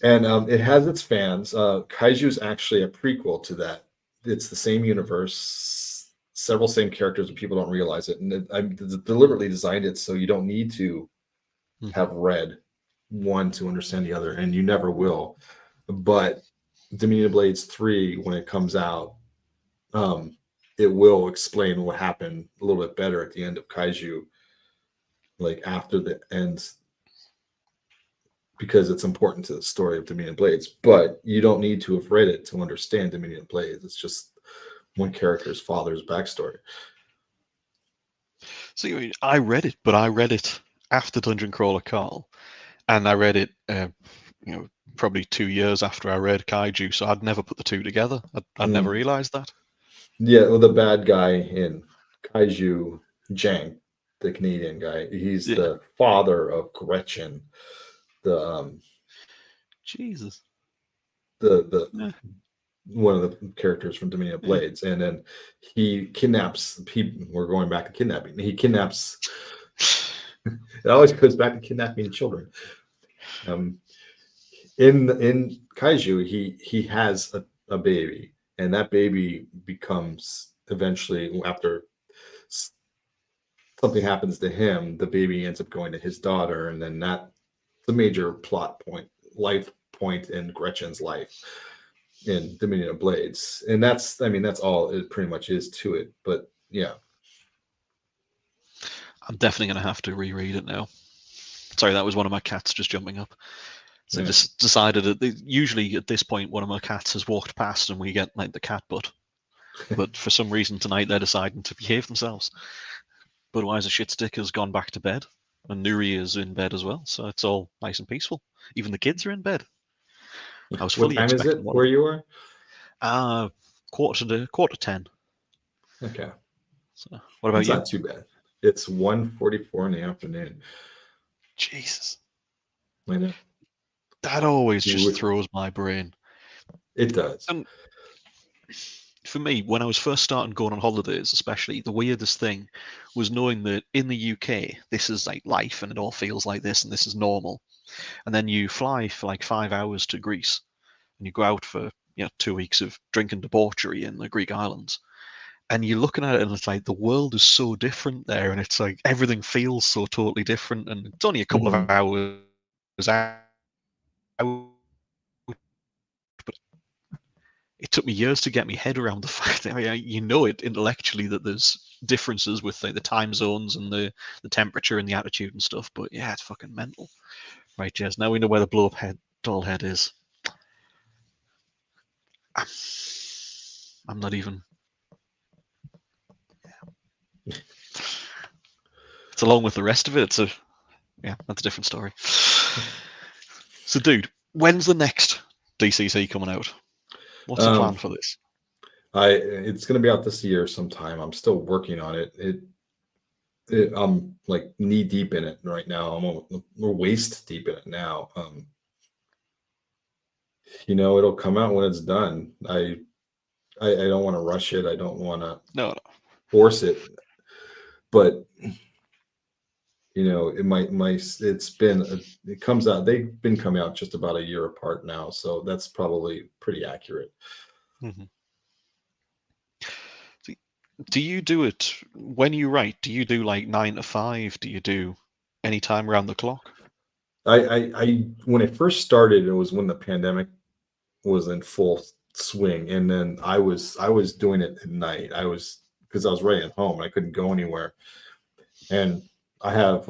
And it has its fans. Kaiju is actually a prequel to that. It's the same universe, several same characters, and people don't realize it. And I deliberately designed it so you don't need to have read one to understand the other, and you never will. But Dominion Blades 3, when it comes out, it will explain what happened a little bit better at the end of Kaiju, like after the end, because it's important to the story of Dominion Blades. But you don't need to have read it to understand Dominion Blades. It's just one character's father's backstory. See, I read it, but I read it after Dungeon Crawler Carl, and I read it, probably 2 years after I read Kaiju. So I'd never put the two together. I'd never realized that. Yeah, well, the bad guy in Kaiju, Jang, the Canadian guy, he's the father of Gretchen, the Jesus, the one of the characters from Dominion Blades, and then he kidnaps people. We're going back to kidnapping. He kidnaps. It always goes back to kidnapping children. In Kaiju, he has a baby, and that baby becomes eventually, after something happens to him, the baby ends up going to his daughter, and then that's the major life point in Gretchen's life in Dominion of Blades. And that's all it pretty much is to it. But yeah. I'm definitely going to have to reread it now. Sorry, that was one of my cats just jumping up. So I just decided that usually at this point, one of my cats has walked past and we get like the cat butt. But for some reason tonight, they're deciding to behave themselves. But otherwise, the shit stick has gone back to bed. And Nuri is in bed as well. So it's all nice and peaceful. Even the kids are in bed. I was fully expecting. What time is it where you are? Quarter to 10. Okay. So what about you? It's not too bad. It's 1:44 in the afternoon. Jesus. I know. That always just throws my brain. It does. for me, when I was first starting going on holidays, especially, the weirdest thing was knowing that in the UK, this is like life and it all feels like this and this is normal. And then you fly for like 5 hours to Greece and you go out for 2 weeks of drinking debauchery in the Greek islands. And you're looking at it and it's like the world is so different there and it's like everything feels so totally different and it's only a couple of hours out, but it took me years to get my head around the fact that you know it intellectually that there's differences with the time zones and the temperature and the attitude and stuff. But yeah, it's fucking mental. Right, Jez. Now we know where the blow up doll head is. I'm not even. Yeah. It's along with the rest of it. That's a different story. So, dude, when's the next DCC coming out? What's the plan for this? It's going to be out this year sometime. I'm still working on it. I'm like knee deep in it right now. We're waist deep in it now. It'll come out when it's done. I don't want to rush it. I don't want to force it. But it comes out. They've been coming out just about a year apart now, so that's probably pretty accurate. Mm-hmm. Do you do it when you write? Do you do like 9 to 5? Do you do any time around the clock? I when I first started, it was when the pandemic was in full swing, and then I was doing it at night. Because I was writing at home. I couldn't go anywhere, and I have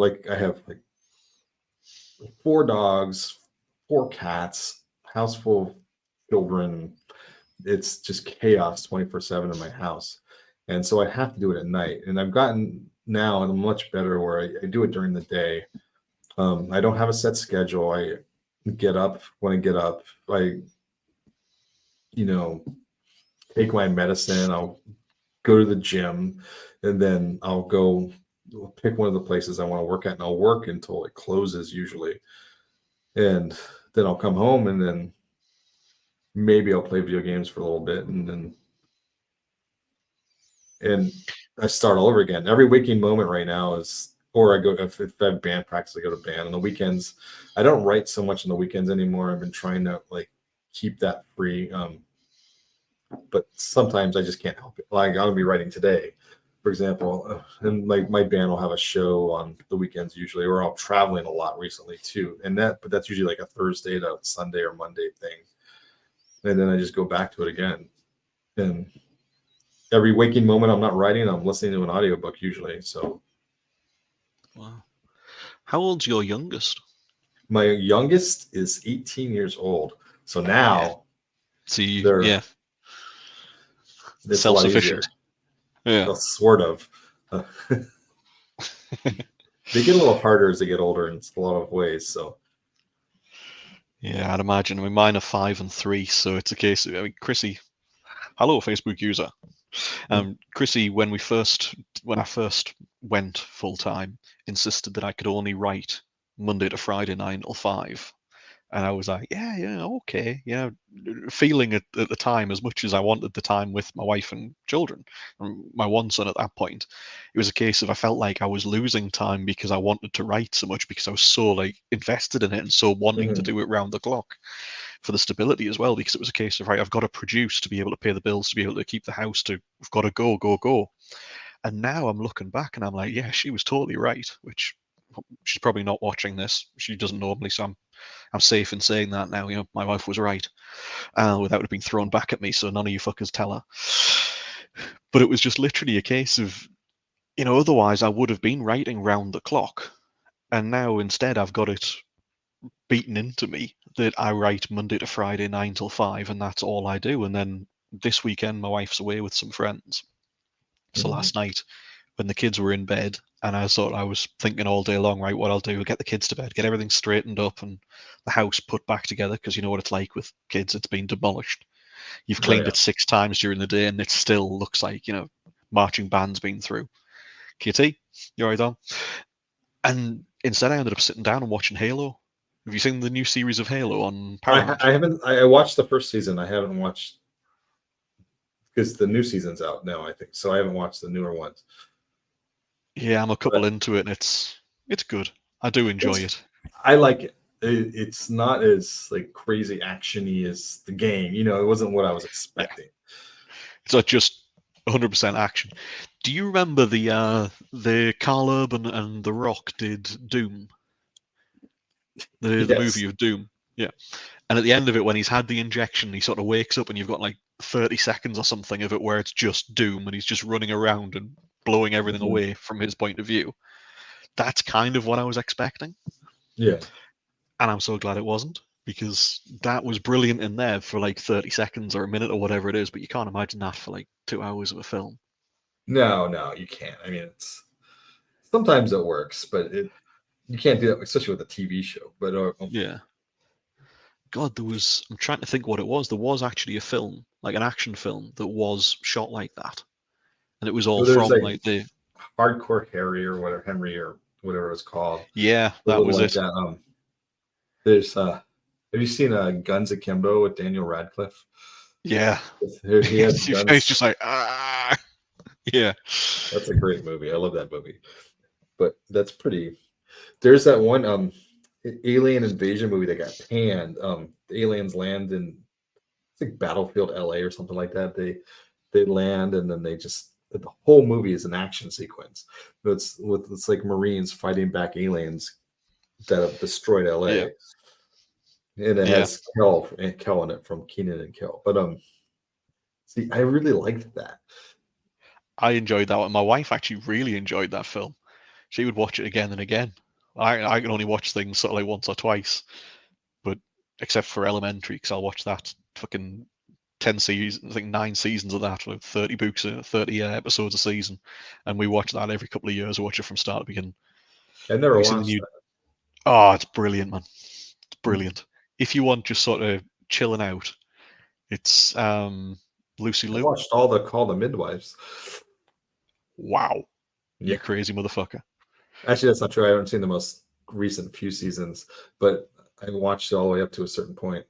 4 dogs, 4 cats, house full of children. It's just chaos 24/7 in my house. And so I have to do it at night. And I've gotten now and much better where I do it during the day. I don't have a set schedule. I get up when I get up. I, take my medicine. I'll go to the gym, and then I'll go pick one of the places I want to work at, and I'll work until it closes usually. And then I'll come home, and then maybe I'll play video games for a little bit, and I start all over again. Every waking moment right now is, or I go, if I have band practice, I go to band. On the weekends, I don't write so much on the weekends anymore. I've been trying to keep that free. But sometimes I just can't help it. Like I'll be writing today, for example, and my band will have a show on the weekends usually, or I'm traveling a lot recently too. But that's usually like a Thursday to Sunday or Monday thing. And then I just go back to it again. And every waking moment I'm not writing, I'm listening to an audiobook usually. So. Wow. How old's your youngest? My youngest is 18 years old. So now they're self-sufficient. Yeah. Sort of. They get a little harder as they get older in a lot of ways. So. Yeah, I'd imagine. I mean, mine are 5 and 3, so it's a case of, Chrissy, hello, Facebook user. Chrissy, when I first went full time, insisted that I could only write Monday to Friday 9 till 5. And I was like, yeah, okay. Feeling at the time as much as I wanted the time with my wife and children, and my one son at that point, it was a case of I felt like I was losing time because I wanted to write so much because I was so invested in it and so wanting to do it round the clock for the stability as well, because it was a case of, right, I've got to produce to be able to pay the bills, to be able to keep the house, we've got to go. And now I'm looking back and I'm like, yeah, she was totally right, which she's probably not watching this. She doesn't normally, so I'm safe in saying that now. My wife was right, without it being thrown back at me. So none of you fuckers tell her. But it was just literally a case of, otherwise I would have been writing round the clock, and now instead I've got it beaten into me that I write Monday to Friday 9 till 5, and that's all I do. And then this weekend my wife's away with some friends. So last night, when the kids were in bed, and I was thinking all day long, right, what I'll do, get the kids to bed, get everything straightened up and the house put back together, because you know what it's like with kids, it's been demolished. You've cleaned it 6 times during the day and it still looks like, marching band's been through. Kitty, you alright, Dom? And instead I ended up sitting down and watching Halo. Have you seen the new series of Halo on Paramount? I haven't. I watched the first season. I haven't watched because the new season's out now, I think. So I haven't watched the newer ones. Yeah, I'm a couple But into it, and it's good. I do enjoy it's, it. I like it. It's not as like crazy actiony as the game. You know, it wasn't what I was Yeah, expecting. it's not just 100% action. Do you remember the Carl Urban and The Rock did Doom, the Yes. movie of Doom? Yeah, and at the end of it, when he's had the injection, he sort of wakes up, and you've got like 30 seconds or something of it where it's just Doom, and he's just running around and blowing everything Mhm. away from his point of view. That's kind of what I was expecting, Yeah. and I'm so glad it wasn't, because that was brilliant in there for like 30 seconds or a minute or whatever it is, but you can't imagine that for like 2 hours of a film. No, you can't. I mean, it's sometimes it works, but you can't do that, especially with a TV show. But Yeah. God, I'm trying to think what it was. There was actually a film, like an action film, that was shot like that. And it was all there's from like like Hardcore Harry or whatever, Henry or whatever it's called, yeah, a that little was like it. that. There's have you seen Guns Akimbo with Daniel Radcliffe? Yeah. He has It's guns. just like, ah, yeah. That's a great movie. I love that movie. But that's pretty. There's that one alien invasion movie that got panned. The aliens land in it's like Battlefield LA or something like that. They land and then they just the whole movie is an action sequence. It's like Marines fighting back aliens that have destroyed Yeah. LA. And it Yeah. has Kel in it from Keenan and Kel. But see, I really liked that. I enjoyed that one. My wife actually really enjoyed that film. She would watch it again and again. I can only watch things sort of like once or twice, but except for Elementary, because I'll watch that fucking 10 seasons, I think 9 seasons of that, with 30 books, 30 episodes a season, and we watch that every couple of years. We watch it from start to begin. I Have never you seen the watched new? that. Oh, it's brilliant, man. It's Mhm. brilliant. If you want just sort of chilling out, it's Lucy I Liu. watched all the Call the Midwives. Wow, Yeah. you crazy motherfucker. Actually, that's not true. I haven't seen the most recent few seasons, but I watched it all the way up to a certain point.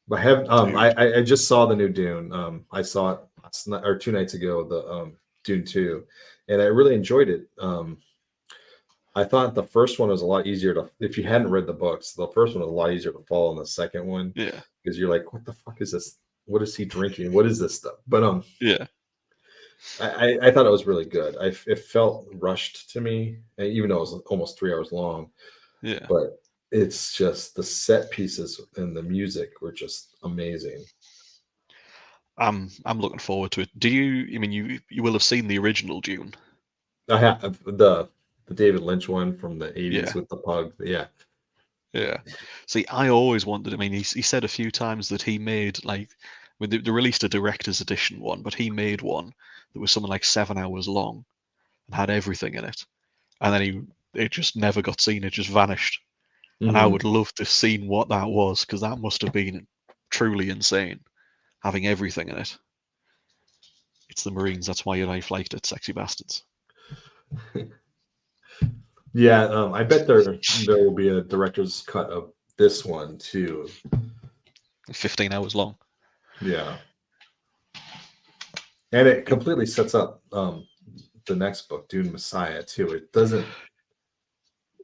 But I have Dude. I just saw the new Dune. I saw it or 2 nights ago, the Dune 2, and I really enjoyed it. I thought the first one was a lot easier to if you hadn't read the books, the first one was a lot easier to follow than the second one Yeah. because you're like, what the fuck is this? What is he drinking? What is this stuff? But Yeah. I thought it was really good. It felt rushed to me, even though it was almost 3 hours long. Yeah. But it's just the set pieces and the music were just amazing. I'm looking forward to it. Do you? I mean, you will have seen the original Dune. I have the David Lynch one from the 80s Yeah. with the pug. Yeah. Yeah. See, I always wondered. I mean, he said a few times that he made like, when they released a director's edition one, but he made one that was something like 7 hours long and had everything in it, and then it just never got seen. It just vanished. And I Mhm. would love to have seen what that was, because that must have been truly insane, having everything in it. It's the Marines. That's why your life liked it, sexy bastards. Yeah, I bet there will be a director's cut of this one too. 15 hours long. Yeah, and it completely sets up the next book, Dune Messiah, too. It doesn't.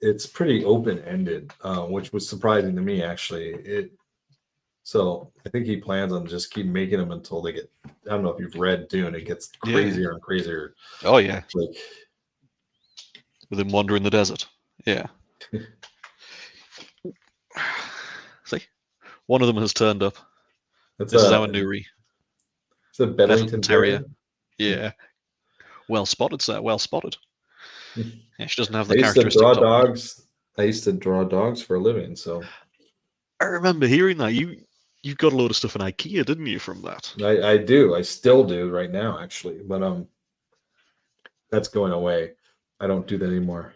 It's pretty open ended, which was surprising to me actually. So I think he plans on just keep making them until they get. I don't know if you've read Dune. It gets Yeah. crazier and crazier. Oh yeah. Like With him wandering the desert. Yeah. See, one of them has turned up. it's This is our a Nuri, it's a Bedlington Bedlington Terrier. Terrier. Yeah. Well spotted, sir. Well spotted. Yeah, she doesn't have I the used to draw characteristics of one. dogs. I used to draw dogs for a living. So I remember hearing that. You got a load of stuff in IKEA, didn't you, from that? I do. I still do right now, actually. But that's going away. I don't do that anymore.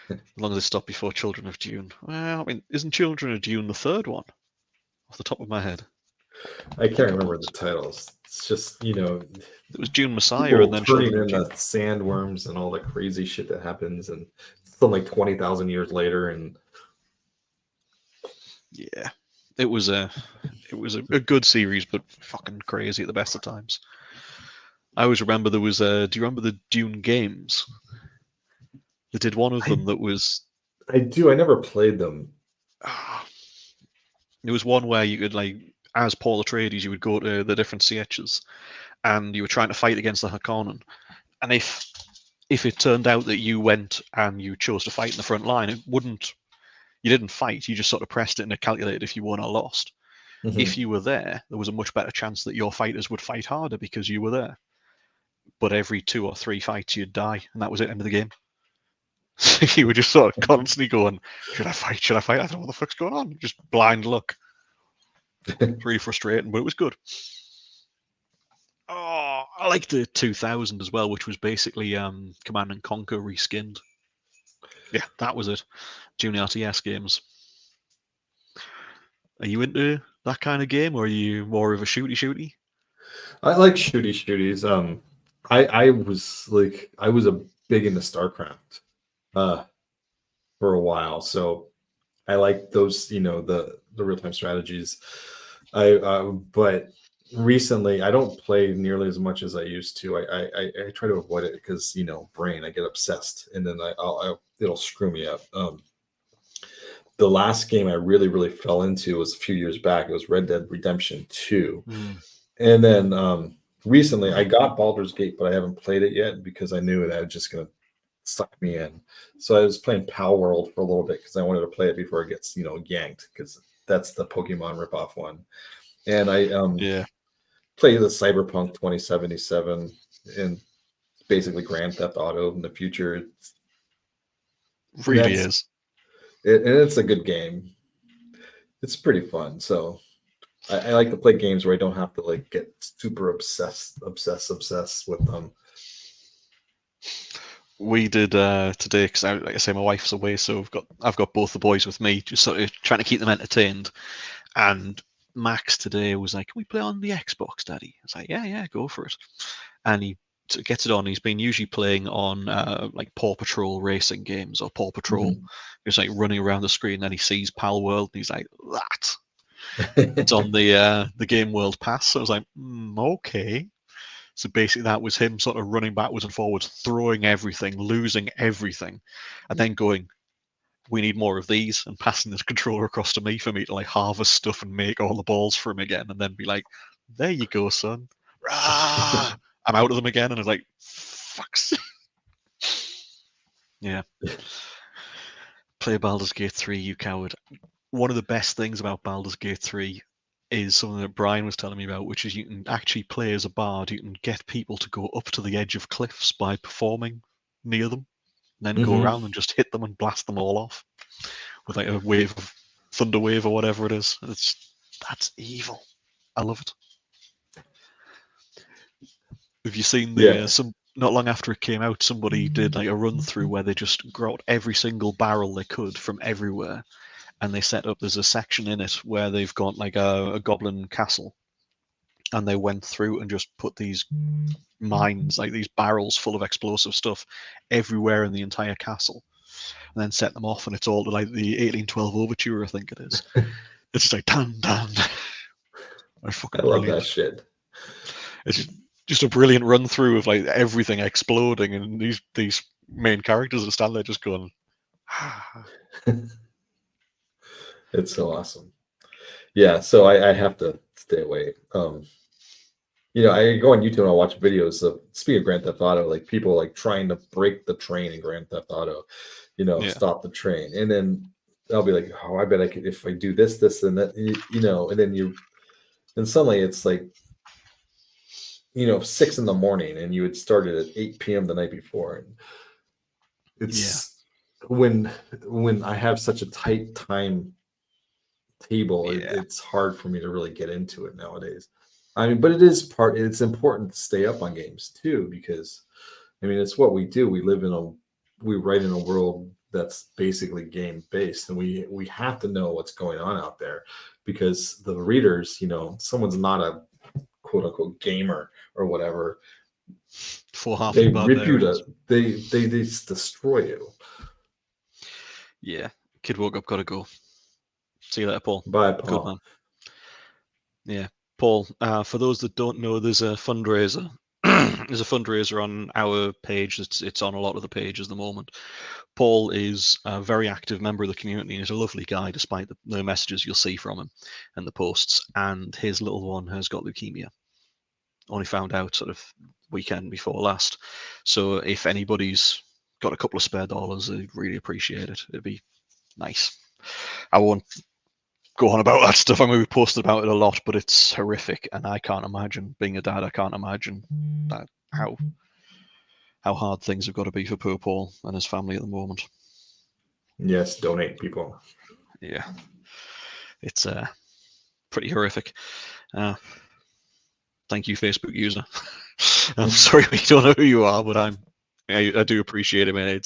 As long as they stop before Children of Dune. Well, I mean, isn't Children of Dune the third one? Off the top of my head. I I think can't it remember the was. titles. It's just It was Dune Messiah and people then turning Children of in the Dune. sandworms and all the crazy shit that happens, and it's still like 20,000 years later, and Yeah. It was a good series, but fucking crazy at the best of times. I always remember there was do you remember the Dune games? They did one of them that was. I do. I never played them. There was one where you could, like, as Paul Atreides, you would go to the different CHs and you were trying to fight against the Harkonnen. And if it turned out that you went and you chose to fight in the front line, you didn't fight, you just sort of pressed it and it calculated if you won or lost. If you were there was a much better chance that your fighters would fight harder because you were there. But every 2 or 3 fights you'd die, and that was it, end of the game. So you were just sort of constantly going, should I fight? Should I fight? I don't know what the fuck's going on. Just blind luck. It's really frustrating, but it was good. Oh, I like the 2000 as well, which was basically Command and Conquer reskinned. Yeah, that was it. Junior RTS games. Are you into that kind of game, or are you more of a shooty? I like shooties. I was a big into StarCraft for a while, so I like those, the real time strategies. But recently I don't play nearly as much as I used to. I try to avoid it because brain. I get obsessed, and then it'll screw me up. The last game I really fell into was a few years back. It was Red Dead Redemption 2. And then recently I got Baldur's Gate, but I haven't played it yet because I knew that was just going to suck me in. So I was playing Pal World for a little bit because I wanted to play it before it gets, yanked, because that's the Pokemon ripoff one. And I play the Cyberpunk 2077, and basically Grand Theft Auto in the future. It really is. And it's a good game. It's pretty fun. So I like to play games where I don't have to like get super obsessed with them. We did today because, like I say, my wife's away, so I've got both the boys with me, just sort of trying to keep them entertained. And Max today was like, "Can we play on the Xbox, Daddy?" I was like, "Yeah, go for it." And he gets it on. He's been usually playing on like Paw Patrol racing games or Paw Patrol. He's like running around the screen, and he sees Pal World, and he's like, "That." It's on the Game World Pass. So I was like, okay. So basically, that was him sort of running backwards and forwards, throwing everything, losing everything, and then going, "We need more of these," and passing this controller across to me for me to like harvest stuff and make all the balls for him again, and then be like, "There you go, son." Rah! I'm out of them again, and I was like, "Fuck's." Yeah. Play Baldur's Gate 3, you coward. One of the best things about Baldur's Gate 3 is something that Brian was telling me about, which is you can actually play as a bard. You can get people to go up to the edge of cliffs by performing near them, and then go around and just hit them and blast them all off with like a wave of thunder wave or whatever it is. That's evil. I love it. Have you seen the not long after it came out, somebody did like a run through where they just got every single barrel they could from everywhere, and they set up, there's a section in it where they've got like a goblin castle, and they went through and just put these mines, like these barrels full of explosive stuff, everywhere in the entire castle, and then set them off, and it's all like the 1812 overture, I think it is. It's just like dun dun. I love that shit. It's just a brilliant run through of like everything exploding, and these main characters that stand there just going. It's so awesome. Yeah, so I have to stay away. I go on YouTube and I watch videos of, speaking of Grand Theft Auto, like people like trying to break the train in Grand Theft Auto, stop the train, and then I'll be like, oh, I bet I could if I do this, and that, and then suddenly it's like 6 a.m. and you had started at 8 p.m. the night before, and it's when I have such a tight time table, it's hard for me to really get into it nowadays. I mean, but it's important to stay up on games too, because I mean, it's what we do. We write in a world that's basically game based, and we have to know what's going on out there, because the readers, someone's not a quote unquote gamer or whatever, they rip you they just destroy you. Yeah, kid woke up, gotta go. See you later, Paul. Bye, Good Paul. man. Yeah, Paul. For those that don't know, there's a fundraiser. There's a fundraiser on our page. It's on a lot of the pages at the moment. Paul is a very active member of the community, and he's a lovely guy, despite the messages you'll see from him and the posts. And his little one has got leukemia. Only found out sort of weekend before last. So if anybody's got a couple of spare dollars, I'd really appreciate it. It'd be nice. I won't go on about that stuff. I mean, we posted about it a lot, but it's horrific, and I can't imagine being a dad. I can't imagine that how hard things have got to be for poor Paul and his family at the moment. Yes, donate, people. Yeah, it's pretty horrific. Thank you, Facebook user. I'm sorry we don't know who you are, but I do appreciate it, man.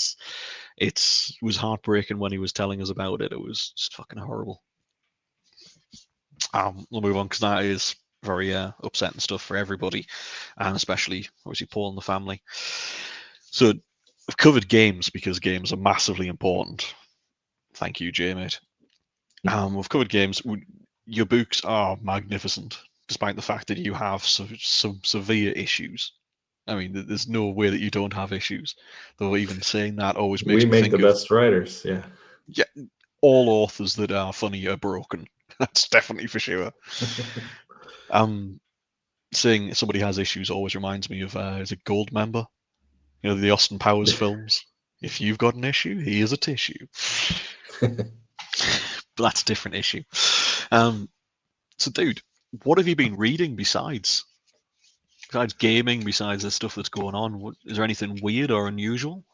It was heartbreaking when he was telling us about it. It was just fucking horrible. We'll move on because that is very upsetting stuff for everybody, and especially obviously Paul and the family. So I've covered games because games are massively important. Thank you, Jay, mate. We've covered games. Your books are magnificent, despite the fact that you have some severe issues. I mean, there's no way that you don't have issues. Though even saying that always makes We me make think the of best writers. Yeah. Yeah, all authors that are funny are broken. That's definitely for sure. Saying somebody has issues always reminds me of is it Goldmember? You know, the Austin Powers films. If you've got an issue, here's a tissue. But that's a different issue. So, dude, what have you been reading besides gaming, besides the stuff that's going on? Is there anything weird or unusual?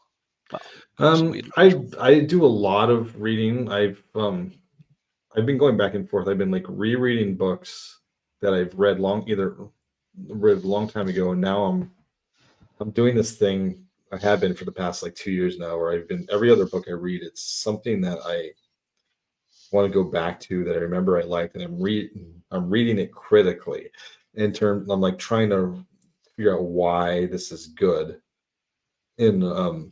Well, I do a lot of reading. I've been going back and forth. I've been like rereading books that I've read a long time ago, and now I'm doing this thing. I have been for the past like 2 years now, where I've been every other book I read, it's something that I want to go back to that I remember I liked, and I'm reading it critically. I'm like trying to figure out why this is good, and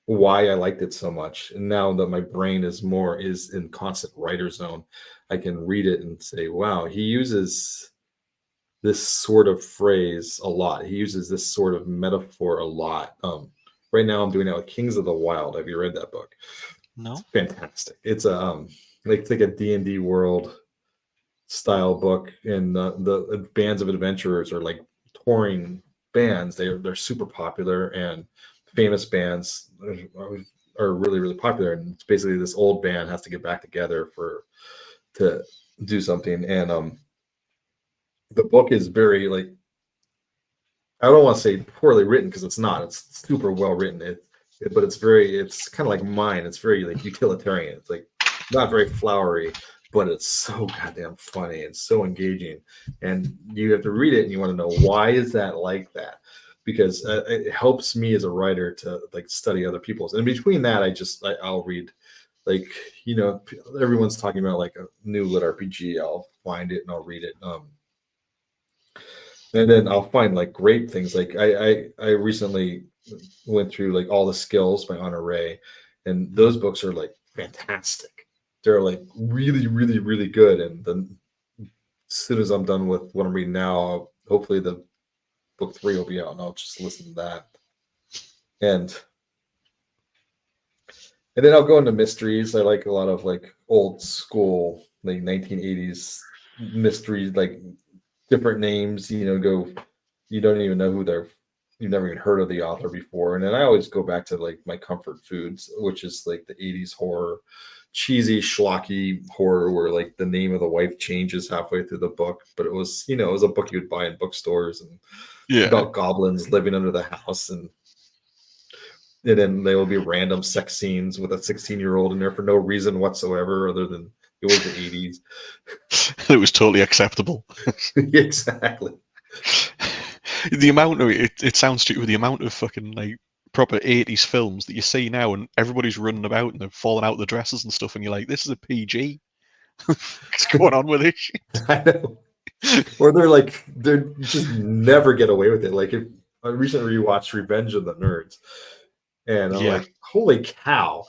why I liked it so much. And now that my brain is in constant writer zone, I can read it and say, wow, he uses this sort of phrase a lot. He uses this sort of metaphor a lot. Right now I'm doing that with Kings of the Wild. Have you read that book? No. It's fantastic. It's a like a D&D world style book, and the bands of adventurers are like touring bands. They're super popular, and famous bands are really, really popular. And it's basically this old band has to get back together to do something. And the book is very like, I don't want to say poorly written, because it's not. It's super well written. But it's kind of like mine. It's very like utilitarian. It's like not very flowery, but it's so goddamn funny and so engaging. And you have to read it and you want to know, why is that like that? Because it helps me as a writer to like study other people's. And between that, I'll read, like, everyone's talking about like a new lit RPG. I'll find it and I'll read it. And then I'll find like great things. Like I recently went through like All the Skills by Honor Ray, and those books are like fantastic. They're like really, really, really good. And then as soon as I'm done with what I'm reading now, hopefully the book 3 will be out, and I'll just listen to that. And then I'll go into mysteries. I like a lot of like old school, like 1980s mysteries, like different names, you don't even know you've never even heard of the author before. And then I always go back to like my comfort foods, which is like the 80s horror, cheesy, schlocky horror, where like the name of the wife changes halfway through the book. But it was a book you would buy in bookstores, and about goblins living under the house. And then there will be random sex scenes with a 16-year-old in there for no reason whatsoever, other than it was the 80s. It was totally acceptable. Exactly. The amount of it sounds stupid. The amount of fucking like proper 80s films that you see now, and everybody's running about and they're falling out of the dresses and stuff, and you're like, this is a PG. What's going on with this shit? I know. Or they're just never get away with it. Like, I recently rewatched Revenge of the Nerds, and I'm like, holy cow,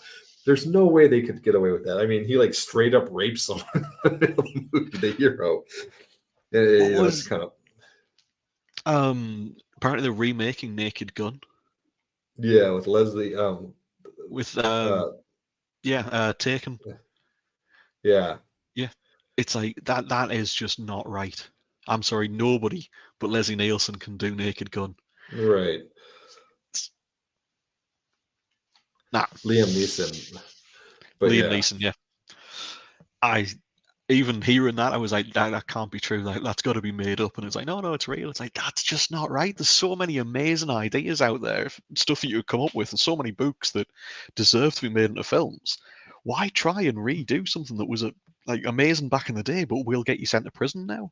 there's no way they could get away with that. I mean, he like straight up rapes someone in the movie, the hero. What It's was kind of apparently they're remaking Naked Gun with Leslie. with Uh, Taken. yeah, Yeah, it's like that is just not right. I'm sorry, nobody but Leslie Nielsen can do Naked Gun. right. Nah, Liam Neeson, but Liam yeah, Neeson. Yeah, I even hearing that, I was like, that can't be true. Like, that's got to be made up. And it's like, no, it's real. It's like, that's just not right. There's so many amazing ideas out there, stuff that you could come up with, and so many books that deserve to be made into films. Why try and redo something that was like amazing back in the day, but will get you sent to prison now?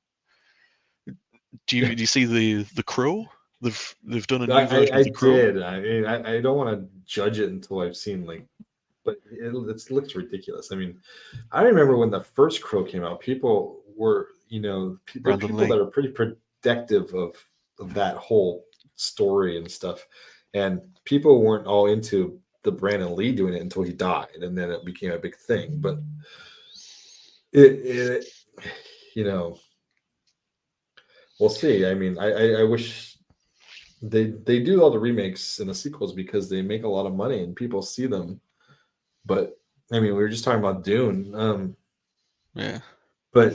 Do you see the Crow? They've done a new version I of the Crow. did. I mean, I don't want to judge it until I've seen like, but it looks ridiculous. I mean, I remember when the first Crow came out, people were, there are Brandon people Lee. that are pretty protective of that whole story and stuff, and people weren't all into the Brandon Lee doing it until he died, and then it became a big thing. But it you know, we'll see. I mean, I wish they do all the remakes and the sequels because they make a lot of money and people see them. But I mean, we were just talking about Dune. Yeah. But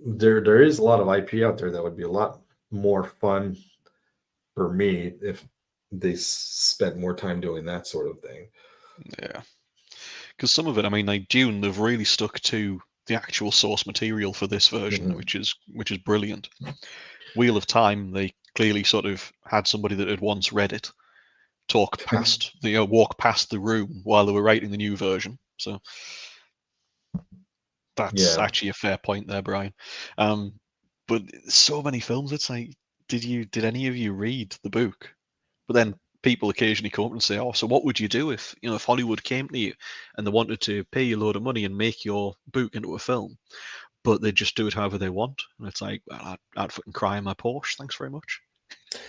there is a lot of IP out there that would be a lot more fun for me if they spent more time doing that sort of thing. Yeah. Because some of it, I mean, like Dune, they've really stuck to the actual source material for this version, Mm-hmm. which is brilliant. Wheel of Time, they clearly sort of had somebody that had once read it walk past the room while they were writing the new version. So that's Yeah. actually a fair point there, Brian. But so many films, it's like, did any of you read the book? But then people occasionally come up and say, "Oh, so what would you do if Hollywood came to you and they wanted to pay you a load of money and make your book into a film, but they just do it however they want?" And it's like, well, I'd fucking cry in my Porsche. Thanks very much.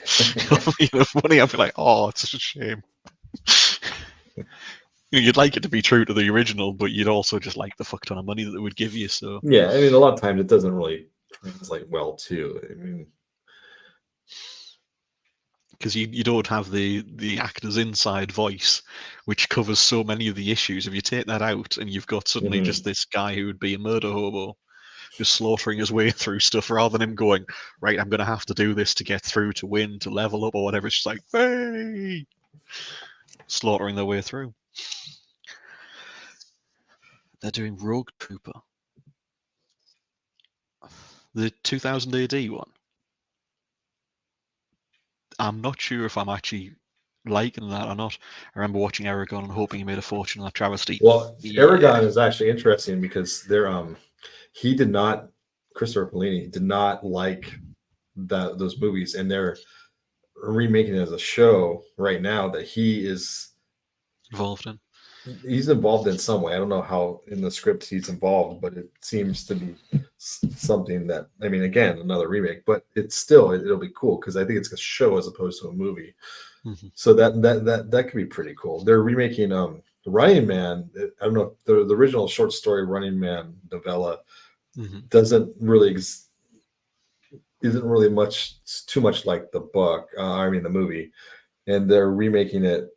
Funny, I'd be like, "Oh, it's such a shame." You'd like it to be true to the original, but you'd also just like the fuck ton of money that they would give you. So Yeah, I mean, a lot of times it doesn't really translate well too. I mean, because you don't have the actor's inside voice, which covers so many of the issues. If you take that out, and you've got suddenly just this guy who would be a murder hobo, just slaughtering his way through stuff, rather than him going, right, I'm going to have to do this to get through, to win, to level up, or whatever. It's just like, hey, slaughtering their way through. They're doing Rogue Trooper, the 2000 AD one. I'm not sure if I'm actually liking that or not. I remember watching Aragon and hoping he made a fortune on that travesty. well, Yeah, Aragon is actually interesting because he did not Christopher Paolini did not like those movies, and they're remaking it as a show right now that involved in. he's involved in some way. I don't know how in the script he's involved, but it seems to be something that, I mean, again, another remake, but it's still it'll be cool because I think it's a show as opposed to a movie. Mm-hmm. So that could be pretty cool. They're remaking Running Man. I don't know, the original short story Running Man novella doesn't really isn't really too much like the book. I mean the movie, and they're remaking it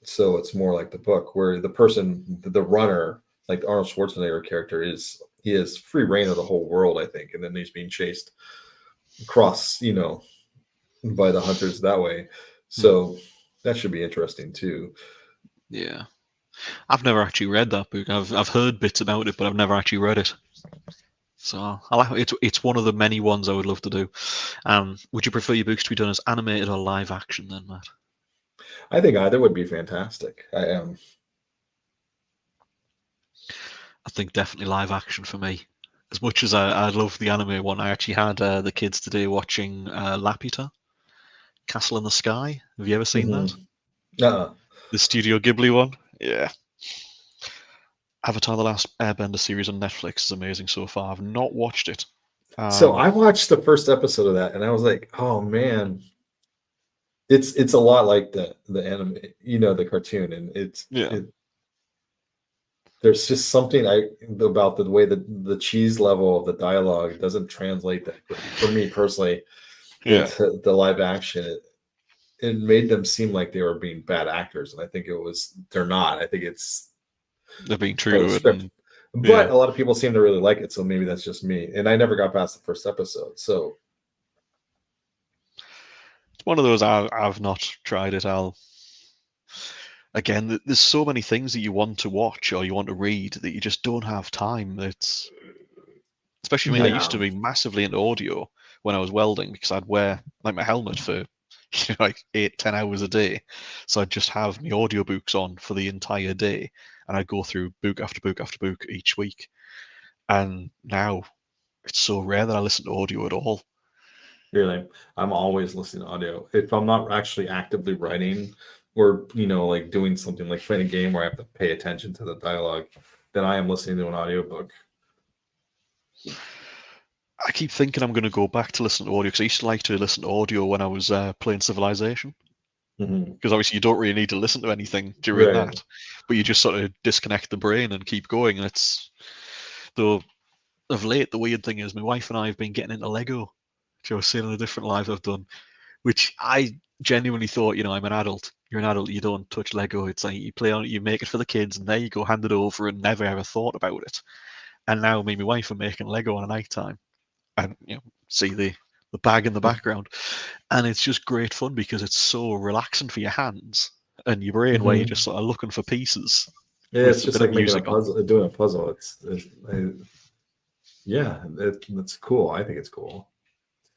so it's more like the book, where the runner, like the Arnold Schwarzenegger character, he has free reign of the whole world, I think, and then he's being chased across, by the hunters that way. So that should be interesting too. Yeah, I've never actually read that book. I've heard bits about it, but I've never actually read it. So it's one of the many ones I would love to do. Would you prefer your books to be done as animated or live action then, Matt? I think either would be fantastic. I think definitely live action for me. As much as I love the anime one, I actually had the kids today watching Laputa, Castle in the Sky. Have you ever seen that? The Studio Ghibli one? Yeah. Avatar: The Last Airbender series on Netflix is amazing so far. I've not watched it. So I watched the first episode of that, and I was like, "Oh man, it's a lot like the anime, the cartoon, and Yeah. there's just something about the way that the cheese level of the dialogue doesn't translate that great for me personally Yeah, into the live action. It made them seem like they were being bad actors, and I think they're not. I think it's they're being true part of to the it, script. and But yeah, a lot of people seem to really like it, so maybe that's just me. And I never got past the first episode, so it's one of those I've not tried it. I'll again. There's so many things that you want to watch or you want to read that you just don't have time. It's especially me. I used yeah, to be massively into audio when I was welding because I'd wear like my helmet for like 8-10 hours a day. So I'd just have my audiobooks on for the entire day, and I'd go through book after book after book each week. And now it's so rare that I listen to audio at all. really. I'm always listening to audio. If I'm not actually actively writing or like doing something like playing a game where I have to pay attention to the dialogue, then I am listening to an audiobook. I keep thinking I'm going to go back to listen to audio because I used to like to listen to audio when I was playing Civilization. Hmm. Because obviously you don't really need to listen to anything during Right. that, but you just sort of disconnect the brain and keep going. And it's though of late the weird thing is my wife and I have been getting into Lego, which I was saying in a different live I've done, which I genuinely thought, I'm an adult. You're an adult. You don't touch Lego. It's like you play on it, you make it for the kids, and there you go, hand it over, and never ever thought about it. And now me and my wife are making Lego on a night time, and see the bag in the background, and it's just great fun because it's so relaxing for your hands and your brain, where you're Hmm. just sort of looking for pieces Yeah, it's with a just bit of like making a music on. puzzle, doing a puzzle. Yeah, it's cool. I think it's cool.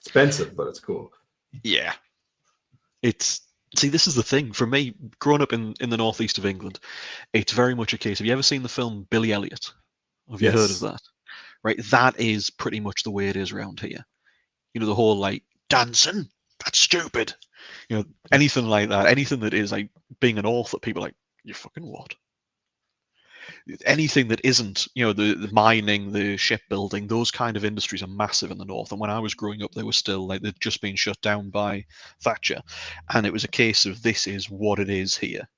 Expensive, but it's cool. Yeah, it's see, this is the thing for me. Growing up in the northeast of England, it's very much a case. Have you ever seen the film Billy Elliot? Have you heard of Yes. that? Right, that is pretty much the way it is around here. The whole like dancing, that's stupid. Anything like that, anything that is like being an author, people are like, you fucking what? Anything that isn't, the mining, the shipbuilding, those kind of industries are massive in the north. And when I was growing up, they were still like they'd just been shut down by Thatcher, and it was a case of this is what it is here.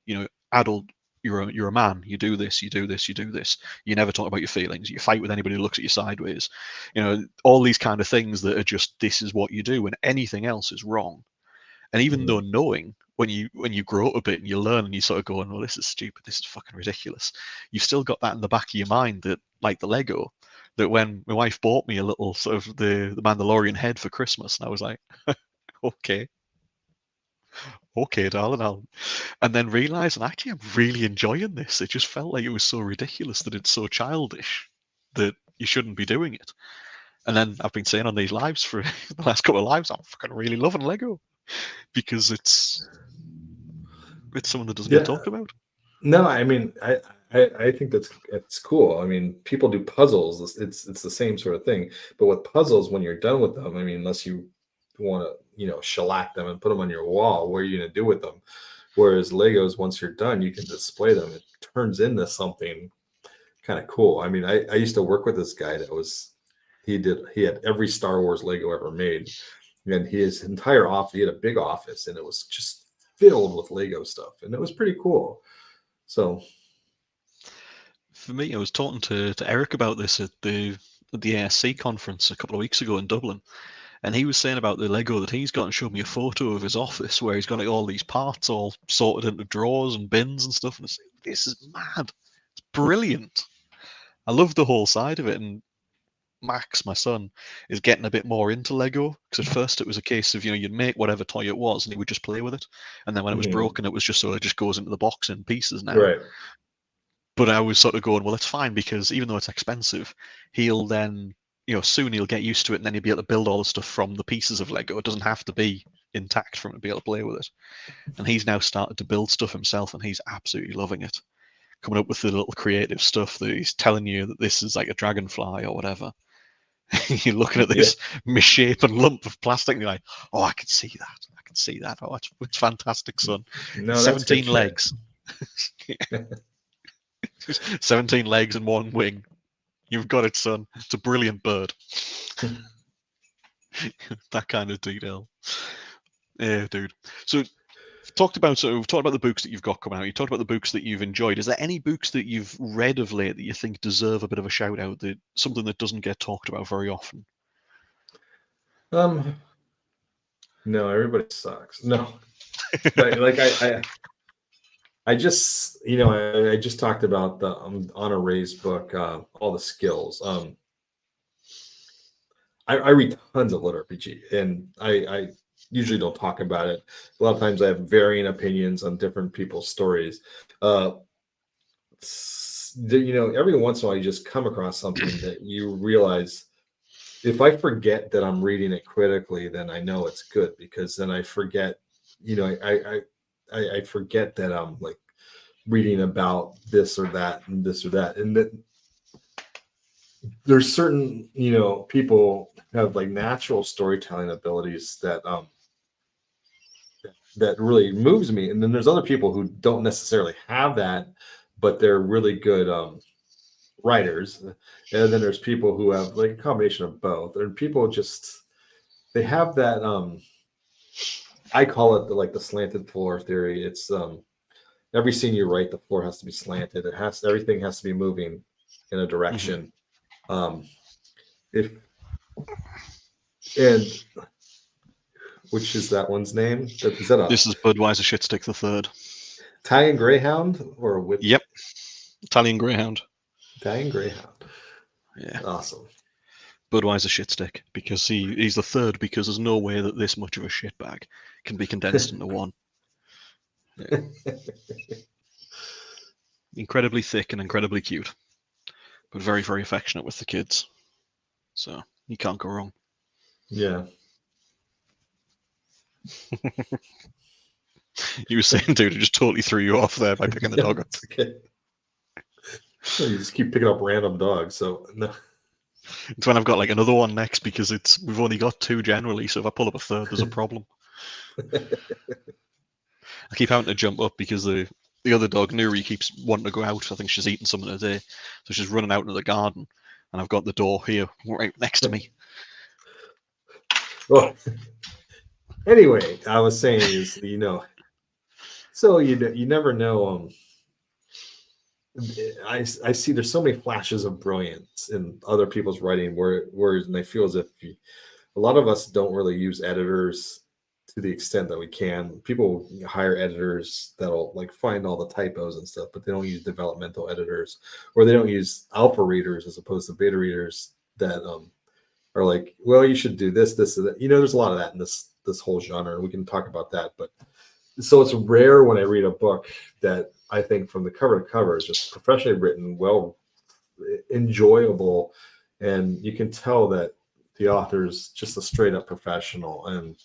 Adult. You're a man. You do this. You do this. You do this. You never talk about your feelings. You fight with anybody who looks at you sideways. All these kind of things that are just this is what you do, and anything else is wrong. And even though Mhm. knowing when you grow up a bit and you learn and you sort of going, well, this is stupid, this is fucking ridiculous, you've still got that in the back of your mind that, like the Lego, that when my wife bought me a little sort of the Mandalorian head for Christmas, and I was like, okay, okay, darling, and then realised, and actually, I'm really enjoying this. It just felt like it was so ridiculous that it's so childish that you shouldn't be doing it. And then I've been saying on these lives for the last couple of lives, I'm fucking really loving Lego because it's someone that doesn't get Yeah. talked about. No, I mean, I think that's cool. I mean, people do puzzles. It's the same sort of thing. But with puzzles, when you're done with them, I mean, unless you want to, shellac them and put them on your wall, what are you going to do with them? Whereas Legos, once you're done, you can display them. It turns into something kind of cool. I mean, I used to work with this guy that he had every Star Wars Lego ever made, and his entire office, he had a big office, and it was just filled with Lego stuff, and it was pretty cool. So, For me, I was talking to Eric about this at the ASC conference a couple of weeks ago in Dublin, and he was saying about the Lego that he's got and showed me a photo of his office where he's got like all these parts all sorted into drawers and bins and stuff. And this is mad. It's brilliant. I love the whole side of it. And Max, my son, is getting a bit more into Lego because at first it was a case of you'd make whatever toy it was and he would just play with it, and then when it was mhm, broken, it was just so it just goes into the box in pieces now. right. But I was sort of going, well, it's fine because even though it's expensive, he'll then, soon he'll get used to it and then he'll be able to build all the stuff from the pieces of Lego. It doesn't have to be intact for him to be able to play with it. And he's now started to build stuff himself and he's absolutely loving it. Coming up with the little creative stuff that he's telling you that this is like a dragonfly or whatever. You're looking at Yeah. this misshapen lump of plastic and you're like, oh, I can see that. I can see that. Oh, it's fantastic, son. It's No, that's good 17 shit. legs. 17 legs and one wing. You've got it, son. It's a brilliant bird. That kind of detail. Yeah, dude. So Talked about we've talked about the books that you've got coming out. You talked about the books that you've enjoyed. Is there any books that you've read of late that you think deserve a bit of a shout out? That something that doesn't get talked about very often? No, everybody sucks. No, but like I just I just talked about the Anna Ray's book, all the skills. I read tons of literature, and I usually don't talk about it. A lot of times I have varying opinions on different people's stories. Every once in a while you just come across something that you realize, if I forget that I'm reading it critically, then I know it's good, because then I forget, I forget that I'm like reading about this or that and this or that. And that there's certain, people have like natural storytelling abilities that really moves me. And then there's other people who don't necessarily have that, but they're really good writers. And then there's people who have like a combination of both. And people just, they have that I call it the slanted floor theory. It's every scene you write, the floor has to be slanted. Everything has to be moving in a direction. If and which is that one's name? Is that This is Budweiser Shitstick the Third. Italian Greyhound or with? Yep, Italian Greyhound. Italian Greyhound. Yeah, awesome. Budweiser Shitstick, because he's the third, because there's no way that this much of a shitbag can be condensed into one. Yeah. Incredibly thick and incredibly cute, but very, very affectionate with the kids. So you can't go wrong. Yeah. You were saying, dude, it just totally threw you off there by picking the dog up. Okay. You just keep picking up random dogs, so no. It's when I've got like another one next, because we've only got two generally, so if I pull up a third, there's a problem. I keep having to jump up because the other dog, Nuri, keeps wanting to go out. I think she's eating something today, so she's running out into the garden, and I've got the door here right next to me. Well, anyway, I was saying is, so you never know. I see there's so many flashes of brilliance in other people's writing, and I feel as if a lot of us don't really use editors to the extent that we can. People hire editors that'll like find all the typos and stuff, but they don't use developmental editors, or they don't use alpha readers as opposed to beta readers that are like, well, you should do this, and that. There's a lot of that in this whole genre, and we can talk about that. But so it's rare when I read a book that I think from the cover to cover is just professionally written, well, enjoyable, and you can tell that the author's just a straight up professional. And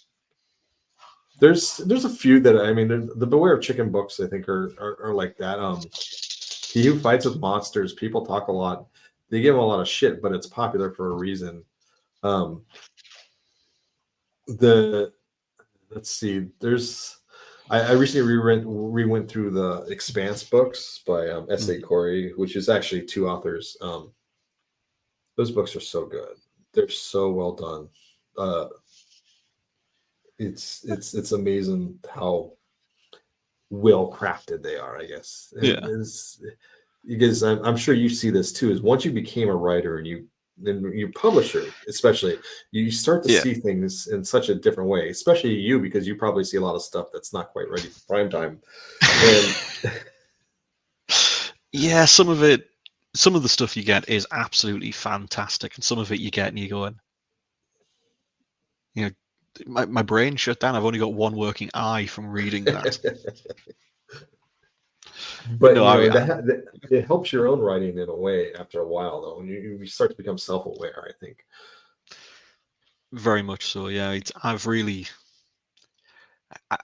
there's a few that the Beware of Chicken books I think are like that. He Who Fights with Monsters, people talk a lot. They give him a lot of shit, but it's popular for a reason. Let's see. I recently rewent through the Expanse books by S.A. Corey, which is actually two authors. Those books are so good. They're so well done. It's amazing how well crafted they are, I guess. Because I'm sure you see this too, is once you became a writer and you publisher, especially, you start to see things in such a different way, especially you, because you probably see a lot of stuff that's not quite ready for prime time. Yeah, some of the stuff you get is absolutely fantastic, and some of it you get and you're going, my brain shut down. I've only got one working eye from reading that. But it helps your own writing in a way after a while, though, when you start to become self-aware, I think. Very much so, yeah.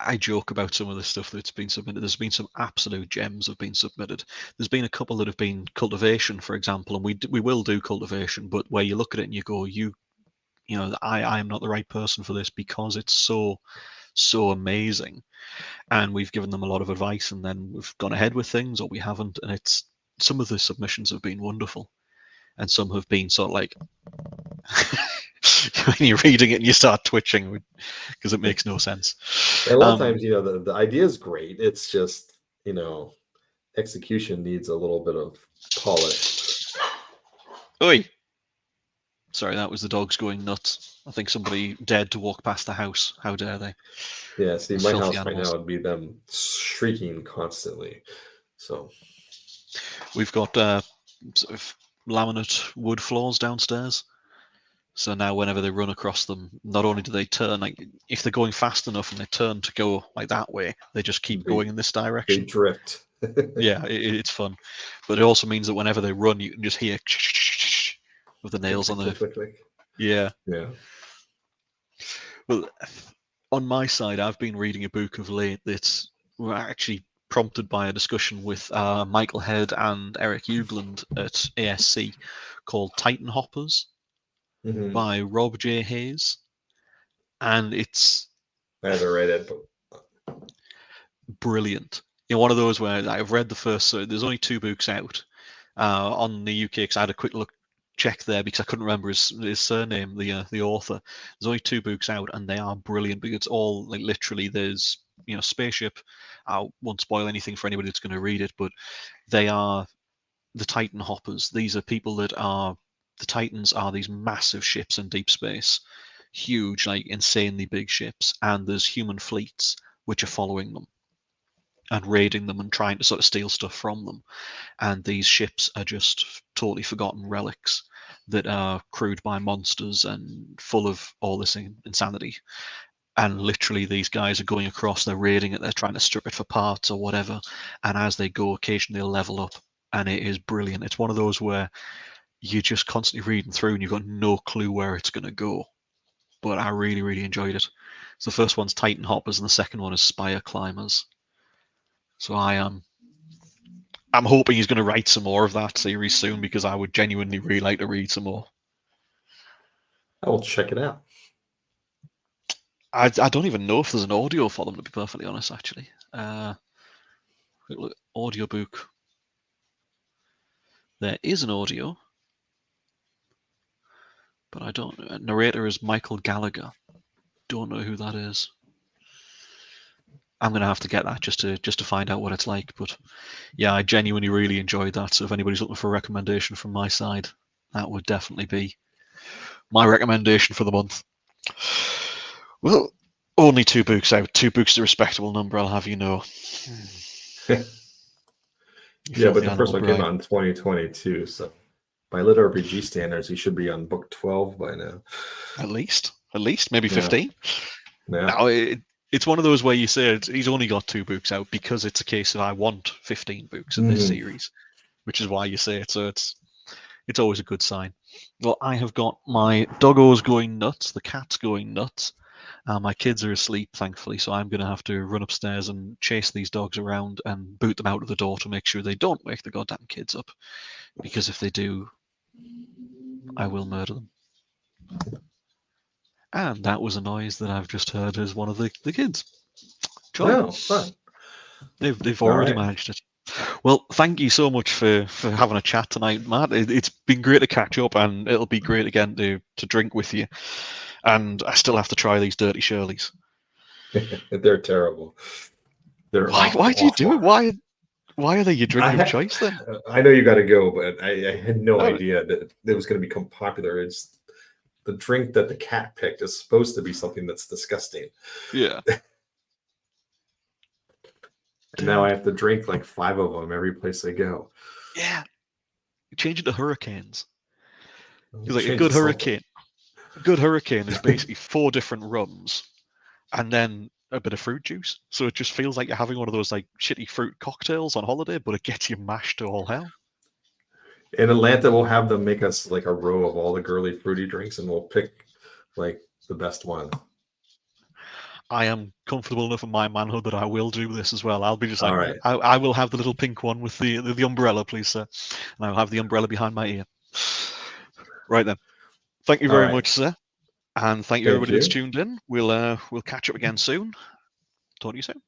I joke about some of the stuff that's been submitted. There's been some absolute gems have been submitted. There's been a couple that have been cultivation, for example, and we will do cultivation, but where you look at it and you go, I am not the right person for this, because it's so amazing. And we've given them a lot of advice, and then we've gone ahead with things, or we haven't. And some of the submissions have been wonderful, and some have been sort of like when you're reading it and you start twitching because it makes no sense. And a lot of times, the idea is great. It's just, execution needs a little bit of polish. Oi! Sorry, that was the dogs going nuts. I think somebody dared to walk past the house. How dare they? Yeah, see, Those my filthy house right animals. now would be them shrieking constantly. So We've got sort of laminate wood floors downstairs. So now whenever they run across them, not only do they turn, like if they're going fast enough and they turn to go like that way, they just keep going in this they direction. drift. Yeah, it's fun. But it also means that whenever they run, you can just hear of the nails on the... Click, click, click. Yeah. Yeah. Well, on my side, I've been reading a book of late that's actually prompted by a discussion with Michael Head and Eric Ugland at ASC called Titan Hoppers by Rob J. Hayes. And it's... I haven't read it, but brilliant. One of those where I've read the first, so there's only 2 books out on the UK, because I had a quick check there because I couldn't remember his surname, the author. There's only 2 books out, and they are brilliant because it's all like literally there's spaceship. I won't spoil anything for anybody that's going to read it, but they are the Titan hoppers. These are people that are... the Titans are these massive ships in deep space, huge, like insanely big ships, and there's human fleets which are following them and raiding them and trying to sort of steal stuff from them. And these ships are just totally forgotten relics that are crewed by monsters and full of all this insanity. And literally these guys are going across, they're raiding it, they're trying to strip it for parts or whatever. And as they go, occasionally they'll level up. And it is brilliant. It's one of those where you're just constantly reading through and you've got no clue where it's going to go. But I really, really enjoyed it. So the first one's Titan Hoppers and the second one is Spire Climbers. So I'm hoping he's going to write some more of that series soon because I would genuinely really like to read some more. I will check it out. I don't even know if there's an audio for them, to be perfectly honest, actually. Quick look, audiobook. There is an audio, but I don't know. Narrator is Michael Gallagher. Don't know who that is. I'm going to have to get that just to find out what it's like. But yeah, I genuinely really enjoyed that. So if anybody's looking for a recommendation from my side, that would definitely be my recommendation for the month. Well, only 2 books out. 2 books is a respectable number, I'll have you know. Yeah, but the first one came out in 2022, so by lit RPG standards, he should be on book 12 by now. At least, maybe 15. Yeah. Now, it's one of those where you say he's only got 2 books out because it's a case of I want 15 books in this series, which is why you say it. So it's always a good sign. Well, I have got my doggos going nuts, the cat's going nuts. My kids are asleep, thankfully, so I'm going to have to run upstairs and chase these dogs around and boot them out of the door to make sure they don't wake the goddamn kids up. Because if they do, I will murder them. And that was a noise that I've just heard as one of the kids. Oh, fun. They've already managed it. Well, thank you so much for having a chat tonight, Matt. It's been great to catch up, and it'll be great again to drink with you. And I still have to try these Dirty Shirleys. They're terrible. They're why do you do it? Why are they your drink of choice then? I know you got to go, but I had no idea that it was going to become popular. It's the drink that the cat picked is supposed to be something that's disgusting. Yeah. And now I have to drink like 5 of them every place I go. Yeah. Change it to hurricanes. Like a good hurricane. A good hurricane is basically 4 different rums and then a bit of fruit juice. So it just feels like you're having one of those like shitty fruit cocktails on holiday, but it gets you mashed to all hell. In Atlanta, we'll have them make us like a row of all the girly fruity drinks, and we'll pick like the best one. I am comfortable enough in my manhood that I will do this as well. I'll be just like, all right. I will have the little pink one with the umbrella, please, sir. And I'll have the umbrella behind my ear. Right then. Thank you very much, sir. And thank you everybody that's tuned in. We'll catch up again soon. Talk to you soon.